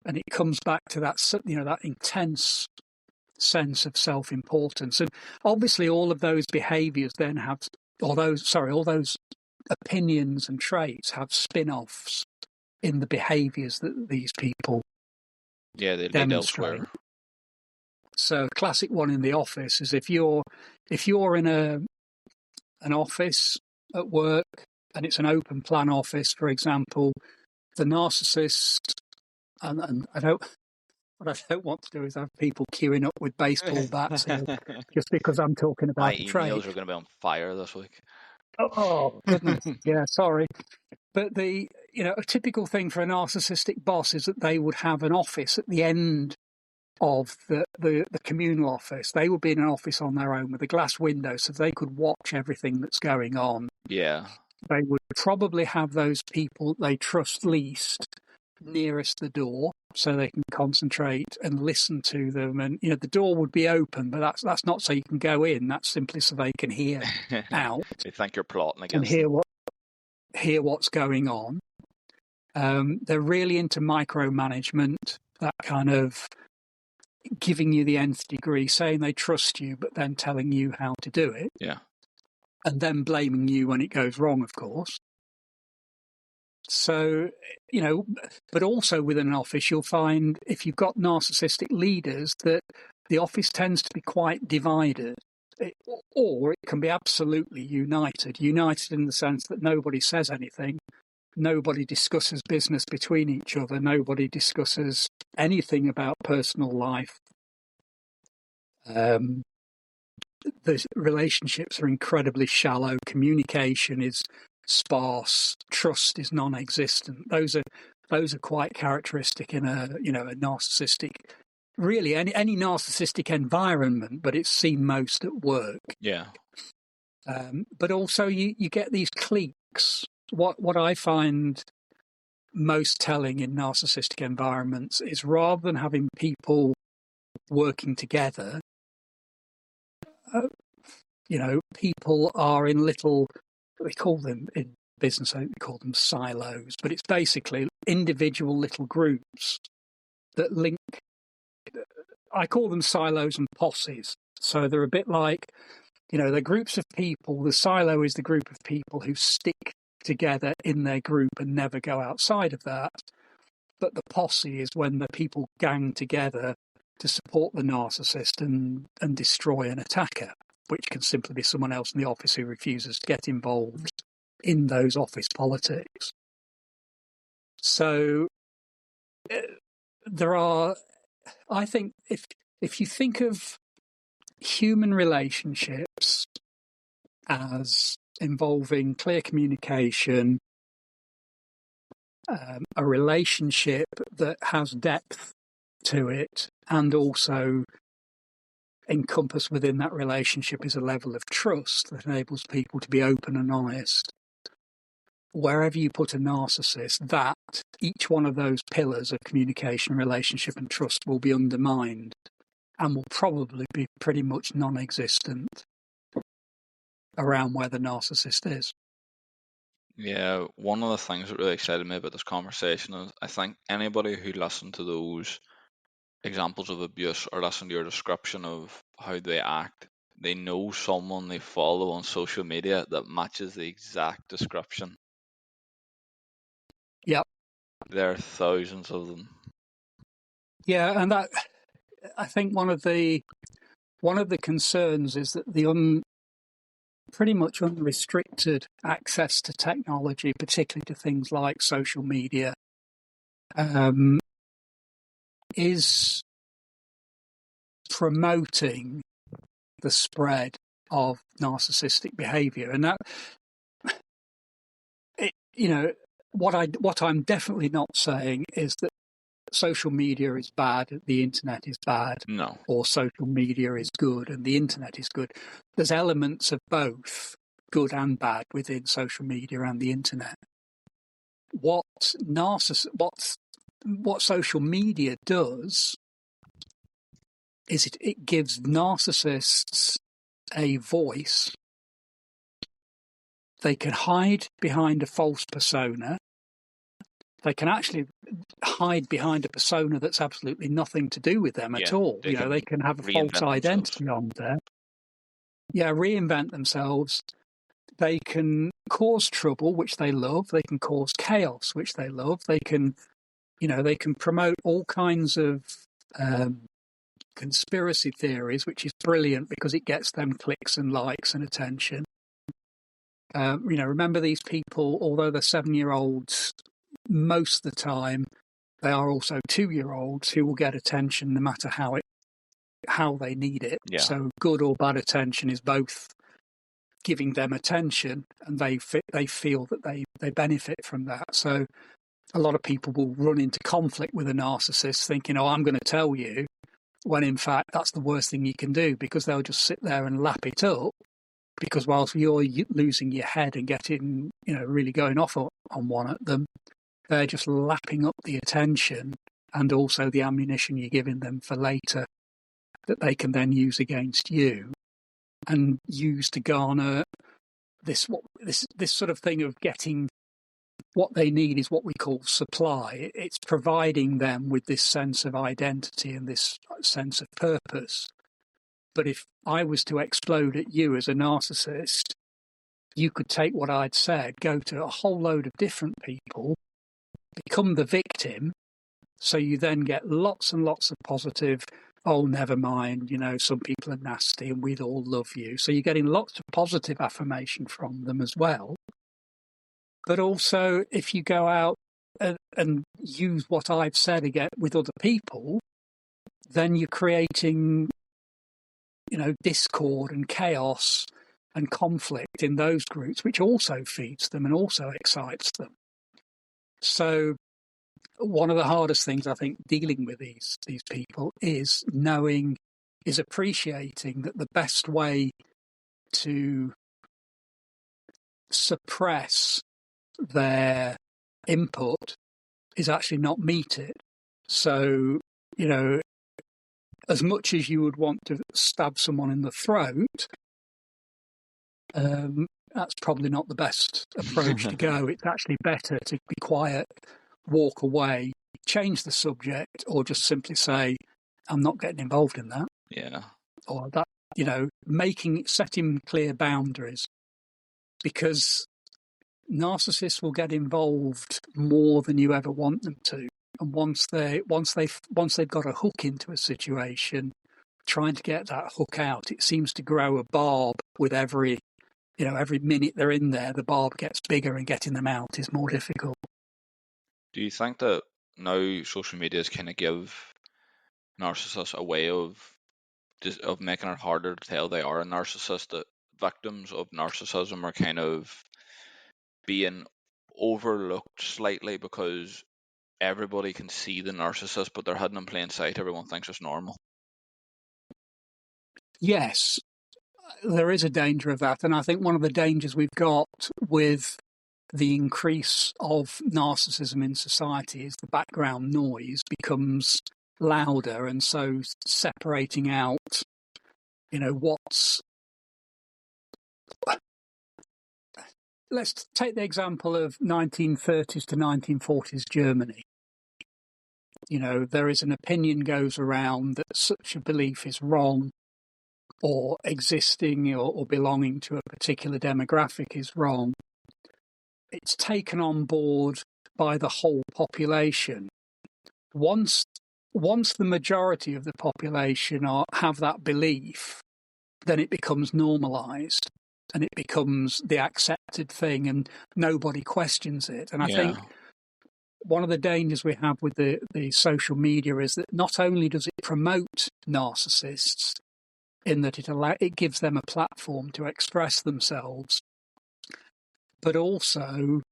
And it comes back to that, that intense sense of self-importance. And obviously all of those behaviours then have, all those opinions and traits have spin-offs in the behaviours that these people they demonstrate. elsewhere. So a classic one in the office is if you're in an office at work and it's an open plan office, for example, the narcissist, and what I don't want to do is have people queuing up with baseball bats just because I'm talking about My the trade. emails are going to be on fire this week. Oh, goodness. Yeah, sorry. But a typical thing for a narcissistic boss is that they would have an office at the end of the communal office. They would be in an office on their own with a glass window so they could watch everything that's going on. Yeah. They would probably have those people they trust least nearest the door so they can concentrate and listen to them. And, the door would be open, but that's not so you can go in. That's simply so they can hear out. They think you're plotting against and hear what's going on. They're really into micromanagement, that kind of giving you the nth degree, saying they trust you, but then telling you how to do it. Yeah. And then blaming you when it goes wrong, of course. So, but also within an office, you'll find if you've got narcissistic leaders that the office tends to be quite divided, or it can be absolutely united. United in the sense that nobody says anything, nobody discusses business between each other, nobody discusses anything about personal life. the relationships are incredibly shallow, communication is sparse, trust is non-existent. Those are quite characteristic in a narcissistic, really any narcissistic environment, but it's seen most at work. Yeah. But also you get these cliques. What I find most telling in narcissistic environments is rather than having people working together, people are in little, they call them in business, they call them silos, but it's basically individual little groups that link. I call them silos and posses. So they're a bit like, they're groups of people. The silo is the group of people who stick together in their group and never go outside of that. But the posse is when the people gang together to support the narcissist and destroy an attacker, which can simply be someone else in the office who refuses to get involved in those office politics. So there are, I think, if you think of human relationships as involving clear communication, a relationship that has depth to it, and also encompassed within that relationship is a level of trust that enables people to be open and honest. Wherever you put a narcissist, that each one of those pillars of communication, relationship, and trust will be undermined and will probably be pretty much non-existent around where the narcissist is. Yeah, one of the things that really excited me about this conversation is I think anybody who listened to those examples of abuse or listen to your description of how they act, they know someone they follow on social media that matches the exact description. Yep. There are thousands of them. Yeah, and that, I think one of the concerns is that the pretty much unrestricted access to technology, particularly to things like social media, is promoting the spread of narcissistic behaviour. And that, what I'm definitely not saying is that social media is bad, the internet is bad, No. or social media is good and the internet is good. There's elements of both good and bad within social media and the internet. What social media does is it gives narcissists a voice. They can hide behind a false persona. They can actually hide behind a persona that's absolutely nothing to do with them at all. They can have a false identity on there. Yeah, reinvent themselves. They can cause trouble, which they love. They can cause chaos, which they love. They can, they can promote all kinds of conspiracy theories, which is brilliant because it gets them clicks and likes and attention. Remember these people, although they're 7-year-olds, most of the time they are also 2-year-olds who will get attention no matter how they need it. Yeah. So good or bad attention is both giving them attention, and they feel that they benefit from that. So a lot of people will run into conflict with a narcissist thinking, I'm going to tell you, when in fact that's the worst thing you can do, because they'll just sit there and lap it up, because whilst you're losing your head and getting, really going off on one at them, they're just lapping up the attention and also the ammunition you're giving them for later that they can then use against you and use to garner this sort of thing of getting what they need is what we call supply. It's providing them with this sense of identity and this sense of purpose. But if I was to explode at you as a narcissist, you could take what I'd said, go to a whole load of different people, become the victim, so you then get lots and lots of positive, never mind, some people are nasty and we'd all love you. So you're getting lots of positive affirmation from them as well. But also, if you go out and use what I've said again with other people, then you're creating discord and chaos and conflict in those groups, which also feeds them and also excites them. So one of the hardest things, I think, dealing with these people is appreciating that the best way to suppress their input is actually not meet it. So, as much as you would want to stab someone in the throat, that's probably not the best approach to go. It's actually better to be quiet, walk away, change the subject, or just simply say, I'm not getting involved in that. Yeah. Or that, setting clear boundaries, because narcissists will get involved more than you ever want them to. And once they've got a hook into a situation, trying to get that hook out, it seems to grow a barb with every minute they're in there, the barb gets bigger and getting them out is more difficult. Do you think that now social media is kind of give narcissists a way of making it harder to tell they are a narcissist, that victims of narcissism are kind of being overlooked slightly because everybody can see the narcissist, but they're hidden in plain sight. Everyone thinks it's normal. Yes, there is a danger of that. And I think one of the dangers we've got with the increase of narcissism in society is the background noise becomes louder. And so separating out, what's... Let's take the example of 1930s to 1940s Germany. There is an opinion goes around that such a belief is wrong, or existing or belonging to a particular demographic is wrong. It's taken on board by the whole population. Once the majority of the population have that belief, then it becomes normalised and it becomes the accepted thing and nobody questions it. And I think one of the dangers we have with the social media is that not only does it promote narcissists, in that it gives them a platform to express themselves, but also,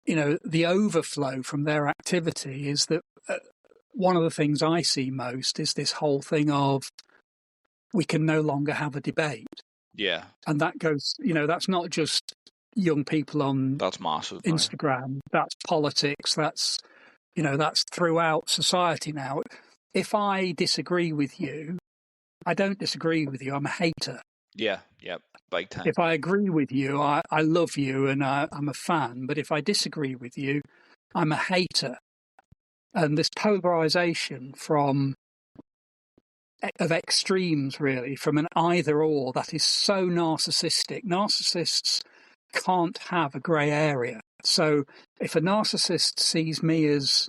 the overflow from their activity is that one of the things I see most is this whole thing of we can no longer have a debate. Yeah. And that goes, that's not just young people on that's massive Instagram, that's politics, that's throughout society now. If I disagree with you, I don't disagree with you, I'm a hater. Yeah, big time. If I agree with you, I love you and I'm a fan. But if I disagree with you, I'm a hater. And this polarisation of extremes, really, from an either or, that is so narcissistic. Narcissists can't have a grey area. So if a narcissist sees me as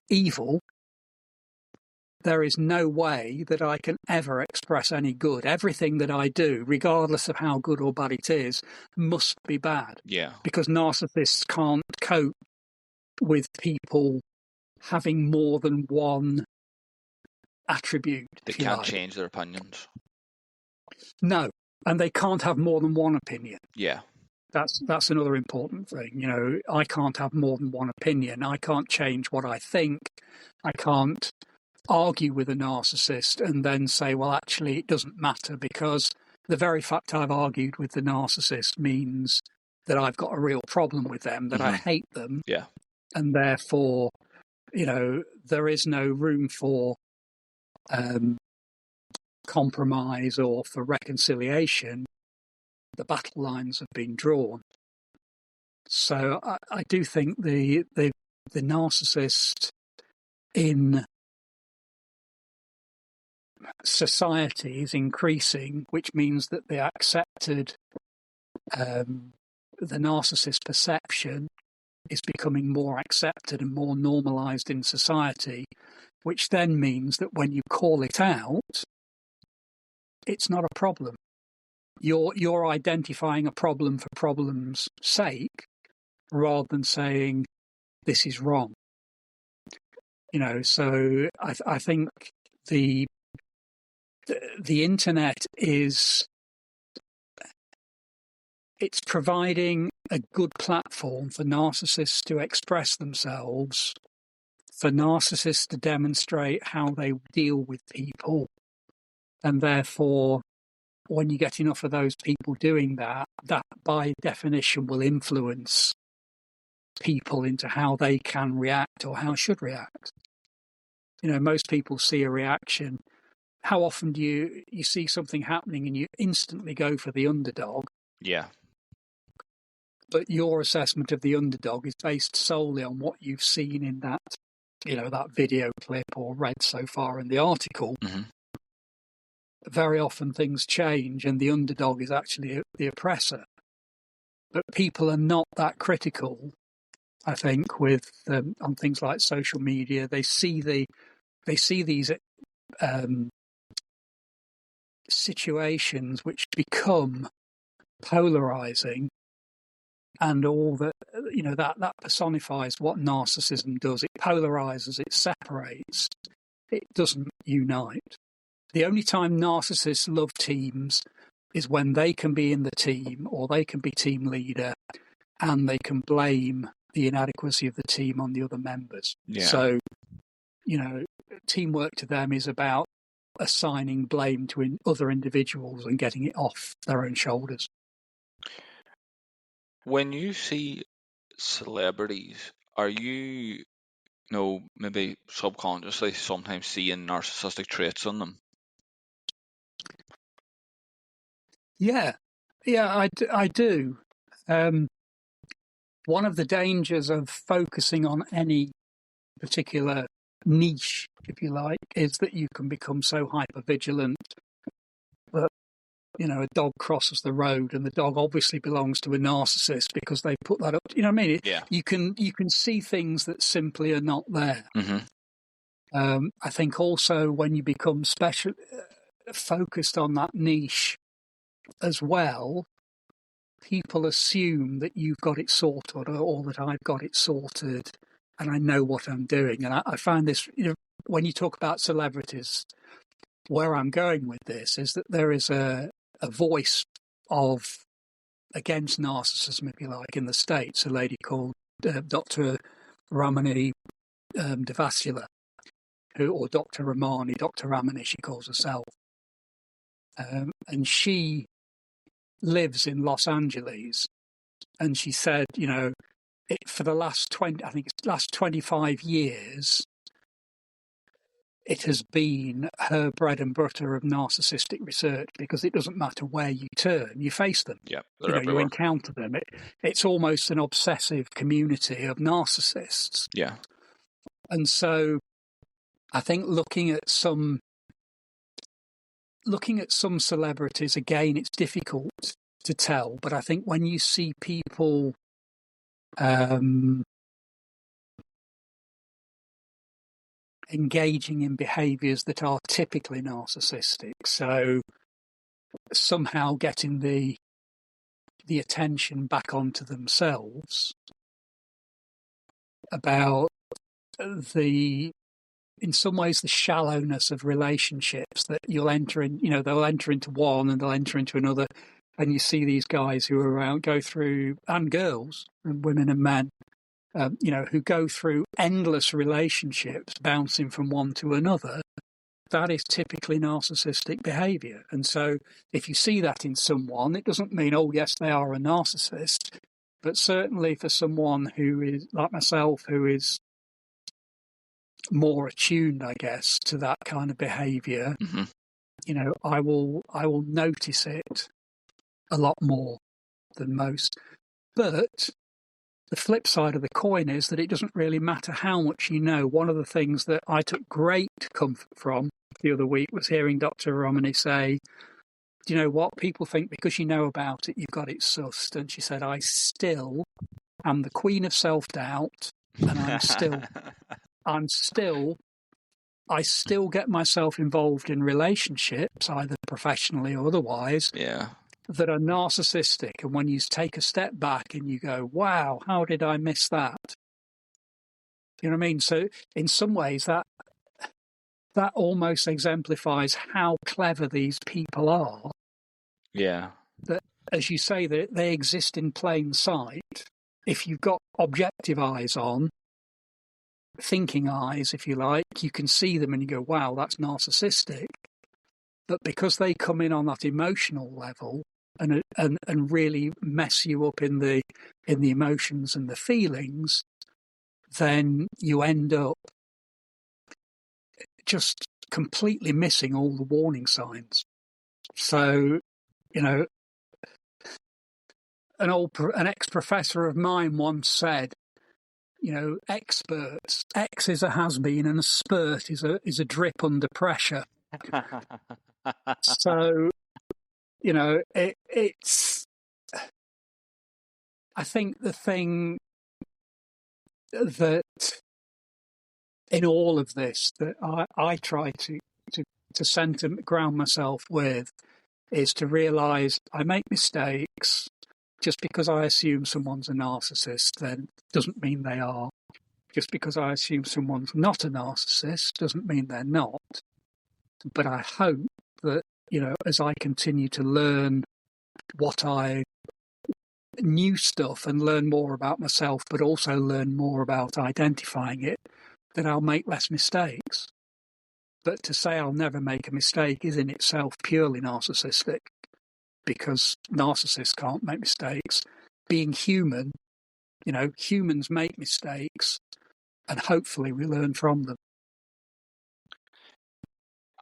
evil, there is no way that I can ever express any good. Everything that I do, regardless of how good or bad it is, must be bad. Yeah. Because narcissists can't cope with people having more than one attribute. They can't change their opinions. No, and they can't have more than one opinion. Yeah. That's another important thing. I can't have more than one opinion. I can't change what I think. I can't argue with a narcissist and then say, well, actually, it doesn't matter, because the very fact I've argued with the narcissist means that I've got a real problem with them, that I hate them. Yeah. And therefore, there is no room for compromise or for reconciliation. The battle lines have been drawn. So I do think the narcissist in society is increasing, which means that the narcissist perception is becoming more accepted and more normalised in society, which then means that when you call it out, it's not a problem. You're identifying a problem for problem's sake, rather than saying this is wrong. So I think the the internet it's providing a good platform for narcissists to express themselves, for narcissists to demonstrate how they deal with people. And therefore, when you get enough of those people doing that, that by definition will influence people into how they can react or how should react. You know, most people see a reaction. How often do you see something happening and you instantly go for the underdog? Yeah. But your assessment of the underdog is based solely on what you've seen in that, you know, that video clip or read so far in the article. Mm-hmm. Very often things change and the underdog is actually the oppressor. But people are not that critical, I think, with on things like social media. They see these situations which become polarizing, and all that, you know, that personifies what narcissism does. It polarizes, it separates, it doesn't unite. The only time narcissists love teams is when they can be in the team or they can be team leader and they can blame the inadequacy of the team on the other members. Yeah. So, you know, teamwork to them is about assigning blame to other individuals and getting it off their own shoulders. When you see celebrities, are you know, maybe subconsciously sometimes seeing narcissistic traits in them? Yeah, I do. One of the dangers of focusing on any particular niche, if you like, is that you can become so hypervigilant that, you know, a dog crosses the road and the dog obviously belongs to a narcissist because they put that up. You know what I mean? Yeah. You can see things that simply are not there. Mm-hmm. I think also when you become focused on that niche as well, people assume that you've got it sorted or that I've got it sorted and I know what I'm doing. And I find this, you know, when you talk about celebrities, where I'm going with this is that there is a voice against narcissism, if you like, in the States, a lady called Dr. Ramani Devasula, or Dr. Ramani, she calls herself. And she lives in Los Angeles. And she said, you know, for the last 25 years, it has been her bread and butter of narcissistic research because it doesn't matter where you turn, you face them. Yeah, you know, you encounter them. It's almost an obsessive community of narcissists. Yeah. And so I think looking at some celebrities, again, it's difficult to tell, but I think when you see people engaging in behaviours that are typically narcissistic, so somehow getting the attention back onto themselves about in some ways the shallowness of relationships that you'll enter in, you know, they'll enter into one and they'll enter into another, and you see these guys who are around go through, and girls and women and men, you know, who go through endless relationships bouncing from one to another. That is typically narcissistic behaviour. And so if you see that in someone, it doesn't mean, oh, yes, they are a narcissist. But certainly for someone who is, like myself, who is more attuned, I guess, to that kind of behaviour, Mm-hmm. you know, I will notice it a lot more than most. But the flip side of the coin is that it doesn't really matter how much you know. One of the things that I took great comfort from the other week was hearing Dr. Romani say, do you know what? People think because you know about it, you've got it sussed. And she said, I still am the queen of self-doubt, and I still get myself involved in relationships, either professionally or otherwise, that are narcissistic. And when you take a step back and you go, wow, how did I miss that? You know what I mean? So in some ways that that almost exemplifies how clever these people are. Yeah. That, as you say, that they exist in plain sight. If you've got objective eyes on, thinking eyes, if you like, you can see them and you go, wow, that's narcissistic. But because they come in on that emotional level and really mess you up in the emotions and the feelings, then you end up just completely missing all the warning signs. So, an ex-professor of mine once said, experts, X is a has-been and a spurt is a drip under pressure. So, it's, I think the thing that in all of this that I try to center, ground myself with is to realise I make mistakes. Just because I assume someone's a narcissist then doesn't mean they are. Just because I assume someone's not a narcissist doesn't mean they're not. But I hope that, as I continue to learn new stuff and learn more about myself, but also learn more about identifying it, that I'll make less mistakes. But to say I'll never make a mistake is in itself purely narcissistic, because narcissists can't make mistakes. Being human, humans make mistakes, and hopefully we learn from them.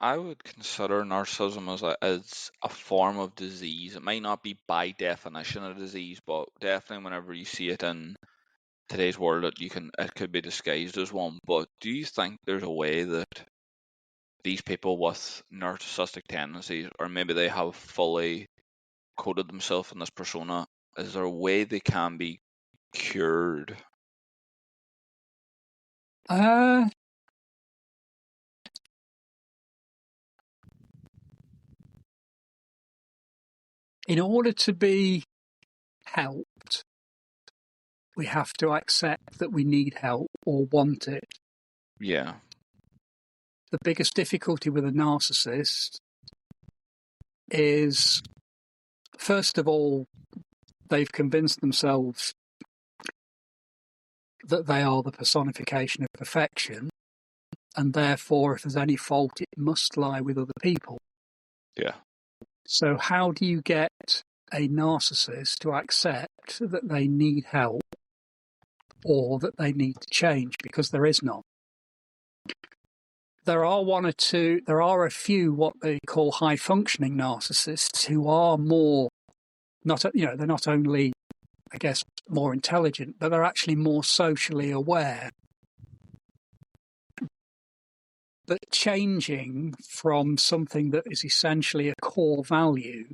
I would consider narcissism as a form of disease. It might not be by definition a disease, but definitely whenever you see it in today's world, it could be disguised as one. But do you think there's a way that these people with narcissistic tendencies, or maybe they have fully coded themselves in this persona, is there a way they can be cured? In order to be helped, we have to accept that we need help or want it. Yeah. The biggest difficulty with a narcissist is, first of all, they've convinced themselves that they are the personification of perfection, and therefore, if there's any fault, it must lie with other people. Yeah. So how do you get a narcissist to accept that they need help or that they need to change? Because there is none. There are a few what they call high-functioning narcissists who are more, they're not only, I guess, more intelligent, but they're actually more socially aware. But changing from something that is essentially a core value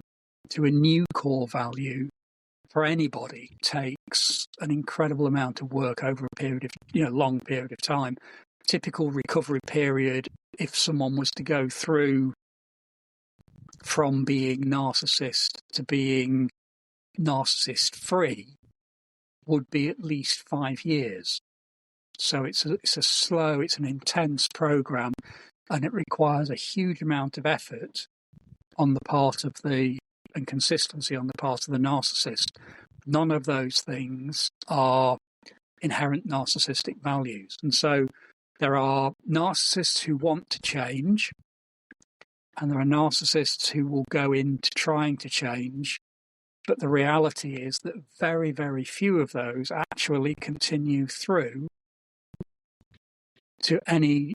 to a new core value for anybody takes an incredible amount of work over a period of, long period of time. Typical recovery period, if someone was to go through from being narcissist to being narcissist free, would be at least 5 years. So it's an intense program, and it requires a huge amount of effort on the part of and consistency on the part of the narcissist. None of those things are inherent narcissistic values. And so there are narcissists who want to change, and there are narcissists who will go into trying to change. But the reality is that very, very few of those actually continue through to any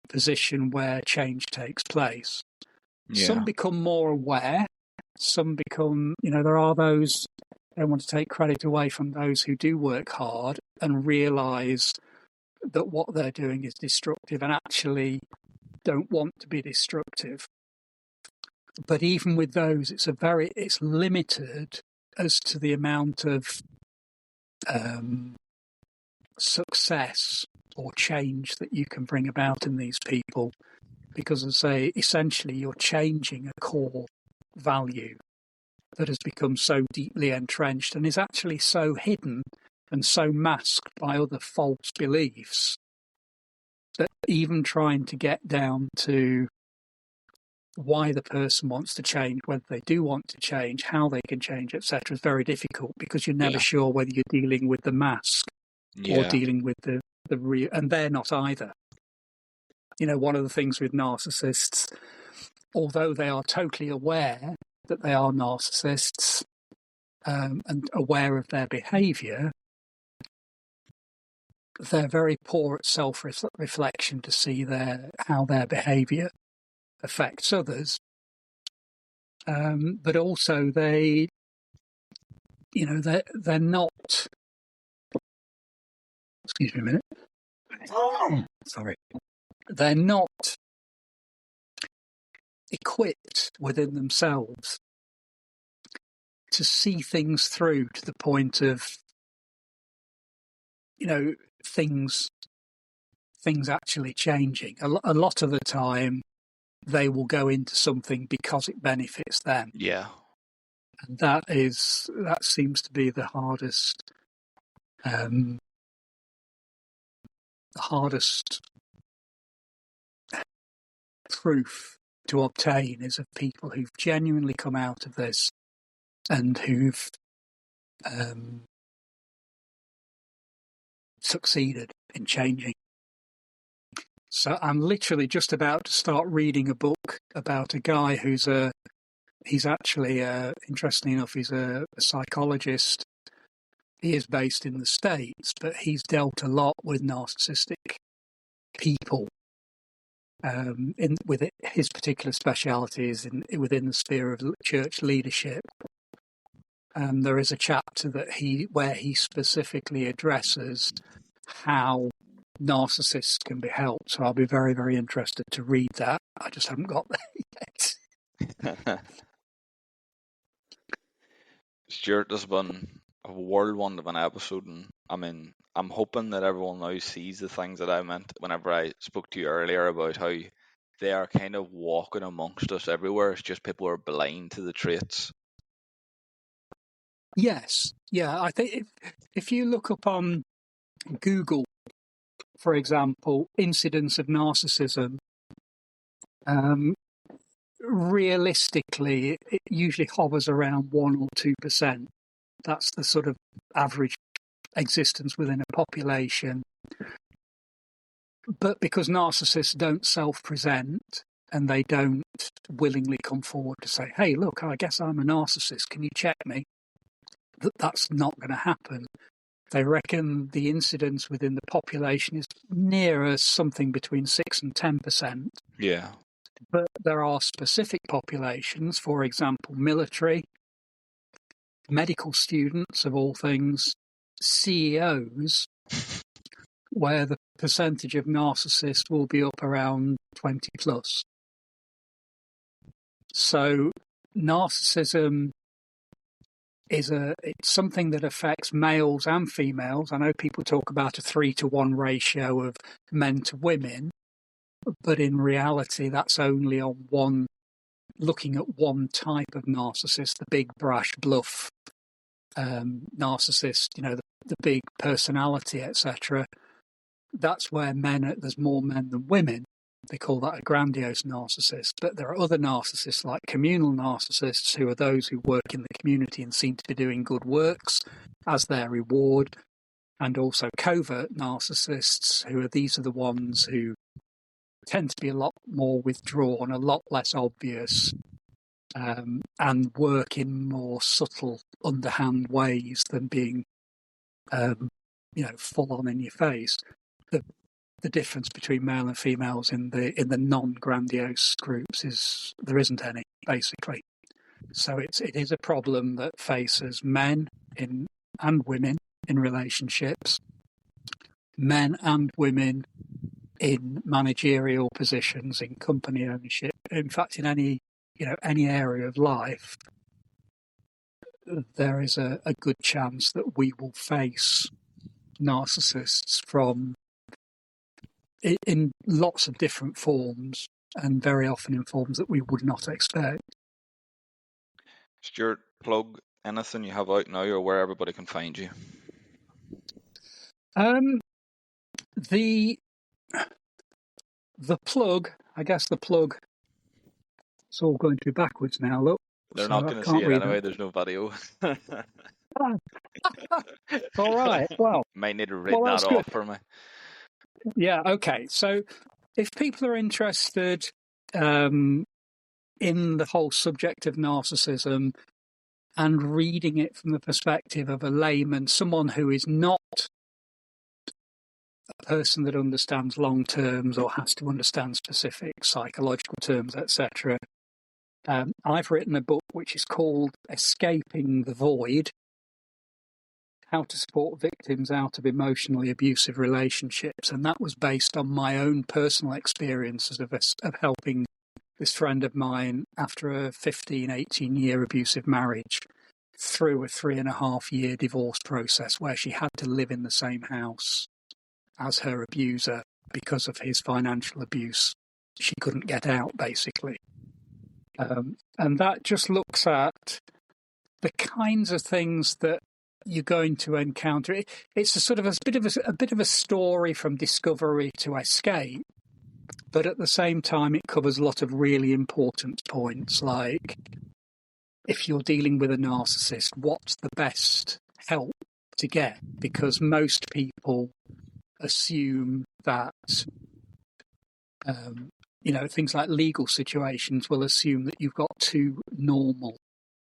position where change takes place. Yeah. Some become more aware. Some become, there are those, I don't want to take credit away from those who do work hard and realise that what they're doing is destructive and actually don't want to be destructive. But even with those, it's limited as to the amount of success or change that you can bring about in these people, because, as I say, essentially you're changing a core value that has become so deeply entrenched and is actually so hidden and so masked by other false beliefs that even trying to get down to why the person wants to change, whether they do want to change, how they can change, etc., is very difficult because you're never sure whether you're dealing with the mask or dealing with the real, and they're not either. You know, one of the things with narcissists, although they are totally aware that they are narcissists and aware of their behaviour, they're very poor at self-reflection to see how their behaviour affects others. But also they're not. Excuse me a minute. Sorry. They're not equipped within themselves to see things through to the point of, things actually changing. A lot of the time, they will go into something because it benefits them. Yeah. And that seems to be the hardest proof to obtain is of people who've genuinely come out of this and who've succeeded in changing. So I'm literally just about to start reading a book about a guy he's actually, interestingly enough, he's a psychologist. He is based in the States, but he's dealt a lot with narcissistic people. With his particular speciality is within the sphere of church leadership. There is a chapter where he specifically addresses how narcissists can be helped. So I'll be very, very interested to read that. I just haven't got there yet. Stuart, this has been a whirlwind of an episode, and I'm hoping that everyone now sees the things that I meant whenever I spoke to you earlier about how they are kind of walking amongst us everywhere. It's just people are blind to the traits. Yes. Yeah, I think if you look up on Google, for example, incidence of narcissism, realistically, it usually hovers around 1 or 2%. That's the sort of average existence within a population. But because narcissists don't self-present and they don't willingly come forward to say, hey, look, I guess I'm a narcissist, can you check me? That's not going to happen. They reckon the incidence within the population is nearer something between 6 and 10%. Yeah. But there are specific populations, for example, military, medical students of all things, CEOs, where the percentage of narcissists will be up around 20 plus. So narcissism it's something that affects males and females. I know people talk about a 3-to-1 ratio of men to women, but in reality, that's only on looking at one type of narcissist, the big brash bluff narcissist, the big personality, etc. That's where there's more men than women. They call that a grandiose narcissist. But there are other narcissists like communal narcissists, who are those who work in the community and seem to be doing good works as their reward. And also covert narcissists, these are the ones who tend to be a lot more withdrawn, a lot less obvious, and work in more subtle, underhand ways than being, full on in your face. The difference between male and females in the non-grandiose groups is there isn't any, basically. So it is a problem that faces men and women in relationships, men and women in managerial positions, in company ownership. In fact, in any area of life, there is a good chance that we will face narcissists in lots of different forms, and very often in forms that we would not expect. Stuart, plug anything you have out now or where everybody can find you. the plug, I guess the plug, it's all going to be backwards now, look. They're So not I going to can't see it read anyway. There's no video. All right, well. Might need to read Well, that that's off good. for me. Yeah, okay. So if people are interested in the whole subject of narcissism and reading it from the perspective of a layman, someone who is not a person that understands long terms or has to understand specific psychological terms, etc., I've written a book which is called Escaping the Void: How to Support Victims Out of Emotionally Abusive Relationships. And that was based on my own personal experiences of helping this friend of mine after a 15, 18-year abusive marriage through a 3.5-year divorce process where she had to live in the same house as her abuser because of his financial abuse. She couldn't get out, basically. And that just looks at the kinds of things that you're going to encounter. It's a sort of a bit of a story from discovery to escape, but at the same time, it covers a lot of really important points, like if you're dealing with a narcissist, what's the best help to get? Because most people assume that, things like legal situations will assume that you've got two normal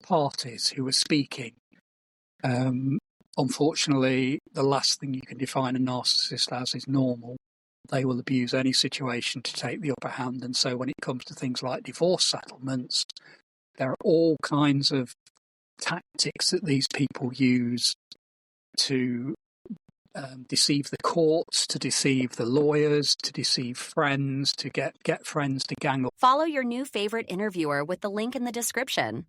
parties who are speaking. Unfortunately, the last thing you can define a narcissist as is normal. They will abuse any situation to take the upper hand. And so when it comes to things like divorce settlements, there are all kinds of tactics that these people use to deceive the courts, to deceive the lawyers, to deceive friends, to get friends to gang up. Follow your new favorite interviewer with the link in the description.